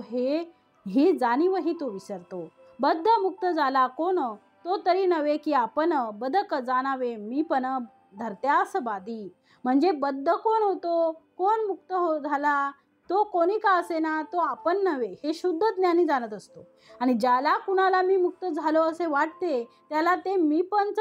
ही जाणीवही तो विसरतो. बद्ध मुक्त झाला कोण, तो तरी नव्हे की आपण, बदक जाणावे मी पण धरत्यास बादी. म्हणजे बद्ध कोण होतो, कोण मुक्त झाला, तो कोणी का असेना तो आपण नव्हे हे शुद्ध ज्ञानी जाणत असतो. आणि ज्याला कुणाला मी मुक्त झालो असे वाटते त्याला ते मी पंच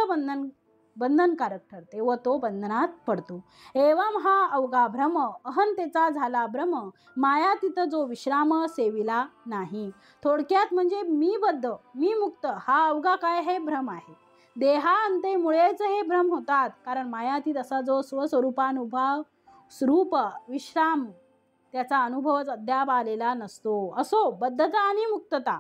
बंधनकारक ठरते व तो बंधनात पडतो. एवम हा अवघा भ्रम, अहंतेचा झाला भ्रम, मायातीत जो विश्राम सेविला नाही. थोडक्यात म्हणजे मी बद्ध मी मुक्त हा अवघा काय हे भ्रम आहे. देहांतेमुळेच हे भ्रम होतात. कारण मायातीत असा जो स्वस्वरूपानुभव स्वरूप विश्राम त्याचा अनुभवच अद्याप आलेला नसतो. असो बद्धता आणि मुक्तता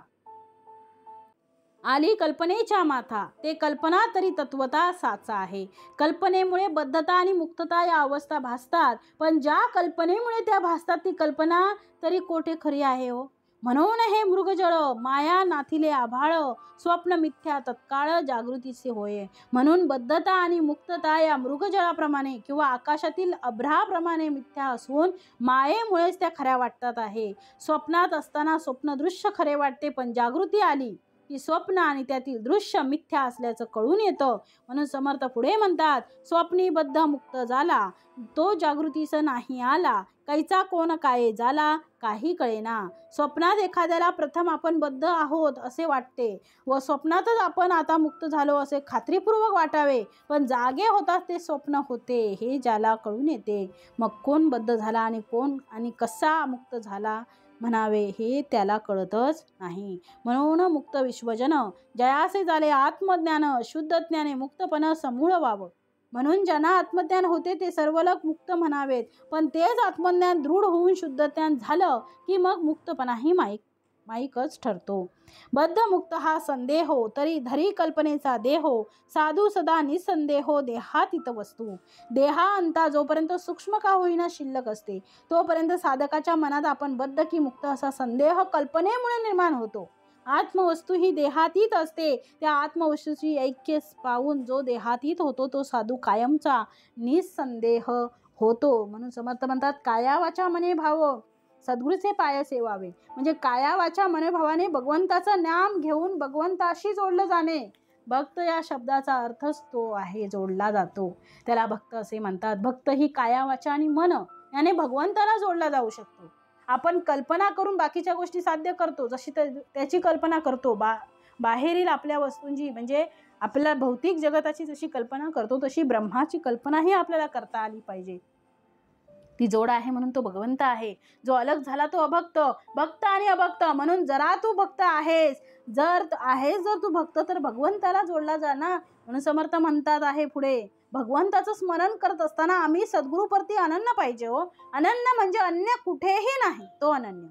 आली कल्पनेच्या माथा, ते कल्पना तरी तत्वता साचा आहे. कल्पनेमुळे बद्धता आणि मुक्तता या अवस्था भासतात, पण ज्या कल्पनेमुळे त्या भासतात ती कल्पना तरी कोठे खरी आहे हो. म्हणून हे मृगजळ माया नाथिले आभाळ, स्वप्न मिथ्या तत्काळ जागृतीचे होय. म्हणून बद्धता आणि मुक्तता या मृगजळाप्रमाणे किंवा आकाशातील अभ्राप्रमाणे मिथ्या असून मायेमुळेच त्या खऱ्या वाटतात आहे. स्वप्नात असताना स्वप्नदृश्य खरे वाटते, पण जागृती आली की स्वप्न आणि त्यातील दृश्य मिथ्या असल्याचं कळून येतं. म्हणून समर्थ पुढे म्हणतात, स्वप्नी बद्ध मुक्त झाला, तो जागृतीस नाही आला, कैचा कोण काय झाला काही कळेना. स्वप्नात एखाद्याला प्रथम आपण बद्ध आहोत असे वाटते व स्वप्नातच आपण आता मुक्त झालो असे खात्रीपूर्वक वाटावे, पण जागे होताच ते स्वप्न होते हे ज्याला कळून येते. मग कोण बद्ध झाला आणि कोण आणि कसा मुक्त झाला म्हणावे हे त्याला कळतच नाही. म्हणून मुक्त विश्वजन जयासे झाले आत्मज्ञान, शुद्ध ज्ञाने मुक्तपण समूळ व्हावं. म्हणून ज्यांना आत्मज्ञान होते ते सर्वलोक मुक्त म्हणावेत, पण तेच आत्मज्ञान दृढ होऊन शुद्ध ज्ञान झालं की मग मुक्तपणाही माईकच ठरतो. बद्ध मुक्त हा संदेहो तरी धरी कल्पनेचा देहो, साधू सदा निसंदेहो देहातीत वस्तू. देहांता जोपर्यंत सूक्ष्म का होईना शिल्लक असते तोपर्यंत साधकाच्या मनात आपण बद्ध की मुक्त असा संदेह कल्पनेमुळे निर्माण होतो. आत्मवस्तू ही देहातीत असते. त्या आत्मवस्तूची ऐक्य पाहून जो देहातीत होतो तो साधू कायमचा निसंदेह होतो. म्हणून समर्थ म्हणतात, काया वाचा मने भाव सद्गुरूचे पाय सेवावे. म्हणजे काया वाचा मनोभावाने भगवंताचं नाम घेऊन भगवंताशी जोडलं जाणे. भक्त या शब्दाचा अर्थच तो आहे, जोडला जातो, त्याला भक्त असे म्हणतात. भक्त ही काया वाचा आणि मन याने भगवंताला जोडला जाऊ शकतो. आपण कल्पना करून बाकीच्या गोष्टी साध्य करतो, जशी त्याची कल्पना करतो. बाहेरील आपल्या वस्तूंची म्हणजे आपल्या भौतिक जगताची जशी कल्पना करतो तशी ब्रह्माची कल्पनाही आपल्याला करता आली पाहिजे. ती जोड आहे म्हणून तो भगवंत आहे. जो अलग झाला तो अभक्त. भक्त आणि अभक्त म्हणून जरा तू भक्त आहेस, जर तू भक्त तर भगवंताला जोडला जा ना. म्हणून समर्थ म्हणतात आहे पुढे, भगवंताचं स्मरण करत असताना आम्ही सद्गुरूप्रती अनन्य पाहिजे हो. अनन्य म्हणजे अन्य कुठेही नाही, तो अनन्य.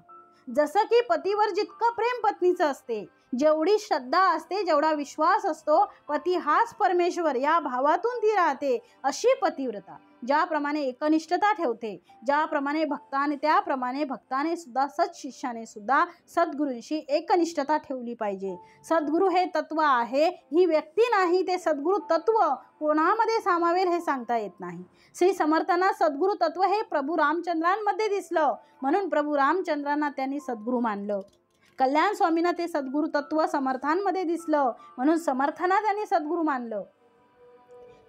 जसं की पतीवर जितकं प्रेम पत्नीचं असते, जेवढी श्रद्धा असते, जेवढा विश्वास असतो, पती हाच परमेश्वर या भावातून ती राहते, अशी पतिव्रता ज्याप्रमाणे एकनिष्ठता ठेवते, त्याप्रमाणे भक्ताने सुद्धा सत्शिष्याने सुद्धा सद्गुरूंशी एकनिष्ठता ठेवली पाहिजे. सद्गुरू हे तत्व आहे, ही व्यक्ती नाही. ते सद्गुरू तत्व कोणामध्ये सामावेल हे सांगता येत नाही. श्री समर्थांना सद्गुरू तत्व हे प्रभू रामचंद्रांमध्ये दिसलं म्हणून प्रभू रामचंद्रांना त्यांनी सद्गुरू मानलं. कल्याण स्वामींना ते सद्गुरू तत्व समर्थांमध्ये दिसलं म्हणून समर्थांना त्यांनी सद्गुरू मानलं.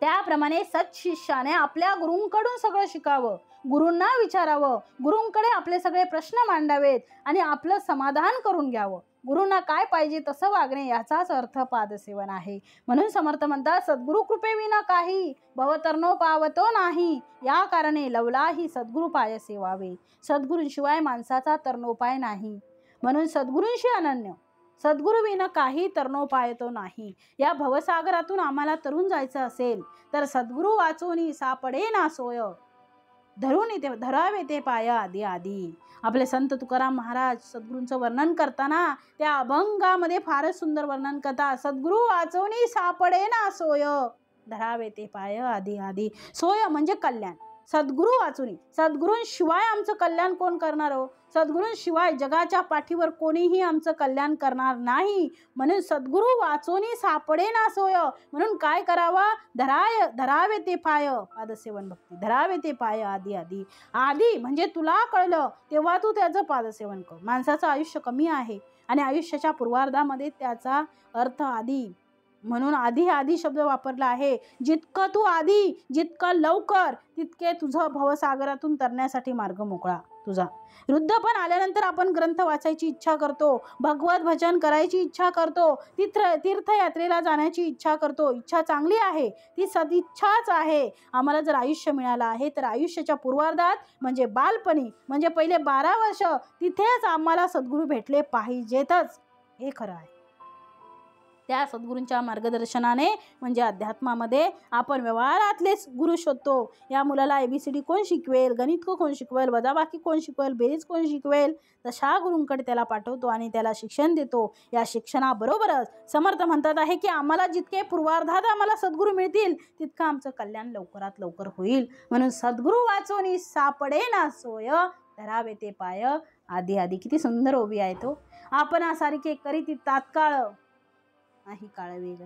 त्याप्रमाणे सत्शिष्याने आपल्या गुरूंकडून सगळं शिकावं, गुरूंना विचारावं, गुरूंकडे आपले सगळे प्रश्न मांडावेत आणि आपलं समाधान करून घ्यावं. गुरूंना काय पाहिजे तसं वागणे याचाच अर्थ पादसेवन आहे. म्हणून समर्थ म्हणतात, सद्गुरू कृपेविना काही भवतर्नो पावतो नाही, या कारणे लवलाही सद्गुरू पाय सेवावे. सद्गुरूंशिवाय माणसाचा तरणोपाय नाही, म्हणून सद्गुरूंशी अनन्य. सद्गुरूविना काही तरणोपाय तो नाही. या भवसागरातून आम्हाला तरून जायचं असेल तर सद्गुरू वाचोनी सापडे ना सोय, धरावे ते पाय आधी आधी. आपले संत तुकाराम महाराज सद्गुरूंचं वर्णन करताना त्या अभंगामध्ये फारच सुंदर वर्णन करतात. सद्गुरू वाचोनी सापडे ना सोय, धरावे ते पाय आधी आधी. सोय म्हणजे कल्याण. सद्गुरू वाचुनी, सद्गुरूंशिवाय आमचं कल्याण कोण करणार हो? सद्गुरूंशिवाय जगाच्या पाठीवर कोणीही आमचं कल्याण करणार नाही. म्हणून सद्गुरू वाचोनी सापडे ना सोय, म्हणून काय करावा? धरावे ते पाय, पादसेवन भक्ती. धरावे ते पाय आधी आधी. आधी म्हणजे तुला कळलं तेव्हा तू त्याचं पादसेवन कर. माणसाचं आयुष्य कमी आहे आणि आयुष्याच्या पूर्वार्धामध्ये त्याचा अर्थ आधी, म्हणून आधी आधी शब्द वापरला आहे. जितकं तू आधी, जितकं लवकर, तितके तुझं भवसागरातून तरण्यासाठी मार्ग मोकळा तुझा. वृद्धपण आल्यानंतर आपण ग्रंथ वाचायची इच्छा करतो, भगवत भजन करायची इच्छा करतो, तीर्थयात्रेला जाण्याची इच्छा करतो. इच्छा चांगली आहे, ती सदिच्छाच आहे. आम्हाला जर आयुष्य मिळालं आहे तर आयुष्याच्या पूर्वार्धात म्हणजे बालपणी, म्हणजे पहिले 12 वर्ष तिथेच आम्हाला सद्गुरू भेटले पाहिजेतच, हे खरं आहे. त्या सद्गुरूंच्या मार्गदर्शनाने म्हणजे अध्यात्मामध्ये आपण व्यवहारातलेच गुरु शोधतो. या मुलाला ABCD कोण शिकवेल, गणित कोण शिकवेल, वजाबाकी कोण शिकवेल, बेरीज कोण शिकवेल, तशा गुरूंकडे त्याला पाठवतो आणि त्याला शिक्षण देतो. या शिक्षणाबरोबरच समर्थ म्हणतात आहे की आम्हाला जितके पूर्वार्धात आम्हाला सद्गुरू मिळतील तितकं आमचं कल्याण लवकरात लवकर होईल. म्हणून सद्गुरू वाचोनी सापडे ना सोय, धरावे ते पाय आधी आधी. किती सुंदर ओवी आहे तो. आपण सारखे करीती तात्काळ नाही काळ वेग.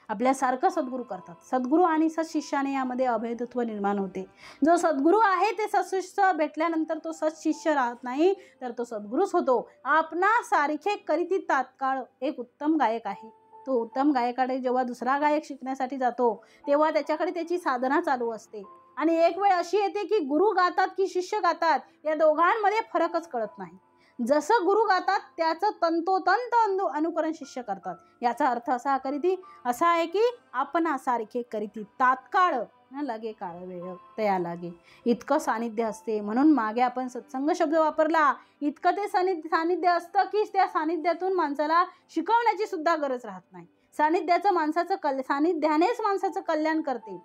आपल्यासारखं सद्गुरू करतात. सद्गुरू आणि सत्शिष्याने यामध्ये अभेदत्व निर्माण होते. जो सद्गुरू आहे ते सत्शिष्य भेटल्यानंतर तो सत्शिष्य राहत नाही तर तो सद्गुरूच होतो. आपणा सारखे करीती तात्काळ एक उत्तम गायक आहे. तो उत्तम गायकाकडे जेव्हा दुसरा गायक शिकण्यासाठी जातो तेव्हा त्याच्याकडे त्याची साधना चालू असते आणि एक वेळ अशी येते की गुरु गातात की शिष्य गातात या दोघांमध्ये फरकच कळत नाही. जसं गुरु गातात त्याचं तंतोतंत अनुकरण शिष्य करतात. याचा अर्थ असा आहे की आपण सारखे करीती तात्काळ न लागे काळ वेळ तया लागे. इतकं सानिध्य असते. म्हणून मागे आपण सत्संग शब्द वापरला. इतकं ते सानिध्य असतं की त्या सानिध्यातून माणसाला शिकवण्याची सुद्धा गरज राहत नाही. सानिध्यानेच माणसाचं कल्याण करते.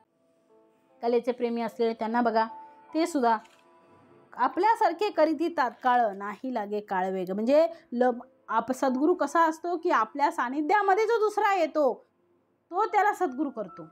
कलेचे प्रेमी असलेले त्यांना बघा, ते सुद्धा आपल्यासारखे करीती तात्काळ नाही लागे काळ वेग. म्हणजे सद्गुरू कसा असतो की आपल्या सानिध्यामध्ये जो दुसरा येतो तो त्याला सद्गुरू करतो.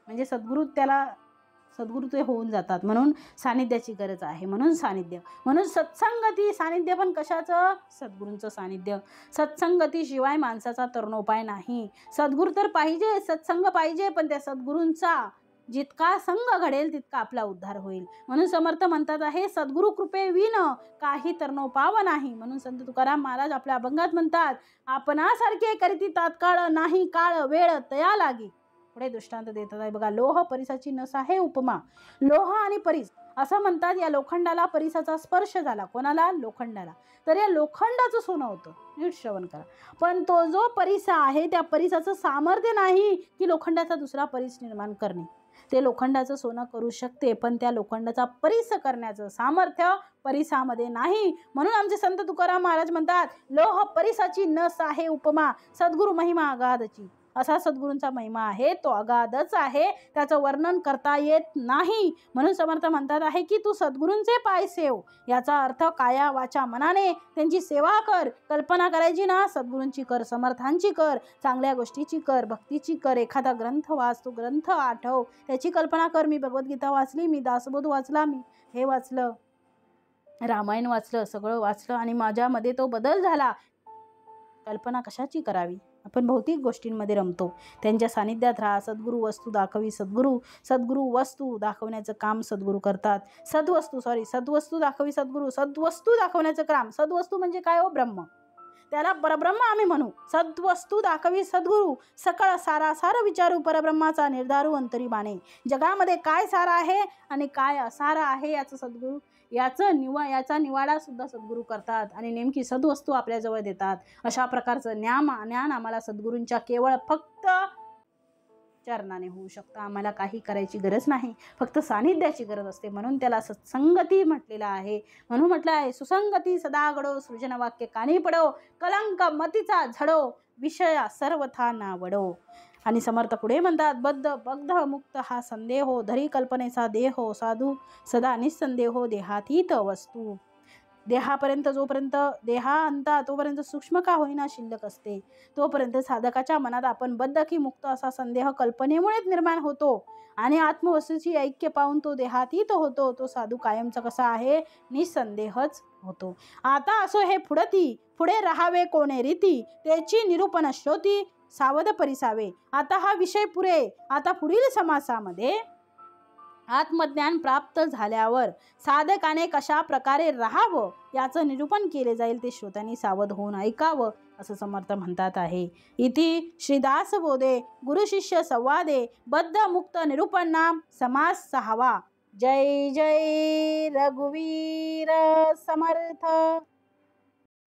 म्हणजे सद्गुरू ते होऊन जातात. म्हणून सानिध्याची गरज आहे. म्हणून सानिध्य, म्हणून सत्संगती. सानिध्य पण कशाचं? सद्गुरूंचं सानिध्य. सत्संगतीशिवाय माणसाचा तरणोपाय नाही. सद्गुरू तर पाहिजे, सत्संग पाहिजे, पण त्या सद्गुरूंचा जितका संग घडेल तितका आपला उद्धार होईल. म्हणून समर्थ म्हणतात आहे, सद्गुरू कृपेविन काही तरणोपाव नाही. म्हणून संत तुकाराम महाराज आपल्या अभंगात म्हणतात, आपणासारखे करीती तात्काळ नाही काळ वेळ तया लागी. पुढे दृष्टांत देतात आहे बघा. लोह परिसाची नस आहे उपमा. लोह आणि परिस असं म्हणतात. या लोखंडाला परिसाचा स्पर्श झाला. कोणाला? लोखंडाला. तर या लोखंडाचं सोनं होतं. नीट श्रवण करा. पण तो जो परिसा आहे त्या परिसाचं सामर्थ्य नाही की लोखंडाचा दुसरा परिस निर्माण करणे. ते लोखंडाचं सोनं करू शकते, पण त्या लोखंडाचा परीस करण्याचं सामर्थ्य परिसामध्ये नाही. म्हणून आमचे संत तुकाराम महाराज म्हणतात, लोह परिसाची नस आहे उपमा, सद्गुरु महिमा अगाधची. असा सद्गुरूंचा महिमा आहे, तो अगाधच आहे, त्याचं वर्णन करता येत नाही. म्हणून समर्थ म्हणतात आहे की तू सद्गुरूंचे पाय सेव. याचा अर्थ काया वाचा मनाने त्यांची सेवा कर. कल्पना करायची ना, सद्गुरूंची कर, समर्थांची कर, चांगल्या गोष्टीची कर, भक्तीची कर. एखादा ग्रंथ वाच, तो ग्रंथ आठव, त्याची कल्पना कर. मी भगवद्गीता वाचली, मी दासबोध वाचला, मी हे वाचलं, रामायण वाचलं, सगळं वाचलं आणि माझ्यामध्ये तो बदल झाला. कल्पना कशाची करावी? आपण भौतिक गोष्टींमध्ये रमतो. त्यांच्या सानिध्यात राहा. सद्गुरू वस्तू दाखवी सद्गुरू वस्तू दाखवण्याचं काम सद्गुरू करतात. सद्वस्तू दाखवी सद्गुरू. सद्वस्तू दाखवण्याचं काम. सद्वस्तू म्हणजे काय हो? ब्रह्म. त्याला परब्रह्म आम्ही म्हणू. सद्वस्तू दाखवी सद्गुरू. सकळ सारासार विचारू परब्रह्माचा निर्धारू अंतरी बाणे. जगामध्ये काय सार आहे आणि काय असार आहे याचं सद्गुरू याचा निवाडा सुद्धा सद्गुरू करतात आणि नेमकी सद्वस्तू आपल्याजवळ देतात. अशा प्रकारचं ज्ञान आम्हाला सद्गुरूंच्या केवळ फक्त चरणाने होऊ शकतं. आम्हाला काही करायची गरज नाही, फक्त सानिध्याची गरज असते. म्हणून त्याला सत्संगती म्हटलेलं आहे. म्हणून म्हटलं आहे, सुसंगती सदा घडो, सृजन वाक्य कानी पडो, कलंक मतीचा झडो, विषया सर्वथा ना वडो. आणि समर्थ पुढे म्हणतात, बद्ध मुक्त हा संदेहो, धरी कल्पनेचा देहो, साधू सदा निसंदेहो, देहातीत वस्तू. देहापर्यंत जोपर्यंत देहांता तोपर्यंत सूक्ष्म का होईना शिल्लक असते, तोपर्यंत साधकाच्या मनात आपण बद्ध की मुक्त असा संदेह कल्पनेमुळेच निर्माण होतो आणि आत्मवस्तूची ऐक्य पाहून तो देहातीत होतो. तो साधू कायमचा कसा आहे? निसंदेहच होतो. आता असो हे पुढे राहावे कोणे रीती, त्याची निरूपण श्रोती सावध परिसावे. आता हा विषय पुरे. आता पुढील समासामध्ये आत्मज्ञान प्राप्त झाल्यावर साधकाने कशा प्रकारे राहावं याचं निरूपण केले जाईल. ते श्रोत्यांनी सावध होऊन ऐकावं असं समर्थ म्हणतात आहे. इति श्रीदास बोधे गुरु शिष्य संवादे बद्ध मुक्त निरूपण नाम समास 6वा. जय जय रघुवीर समर्थ.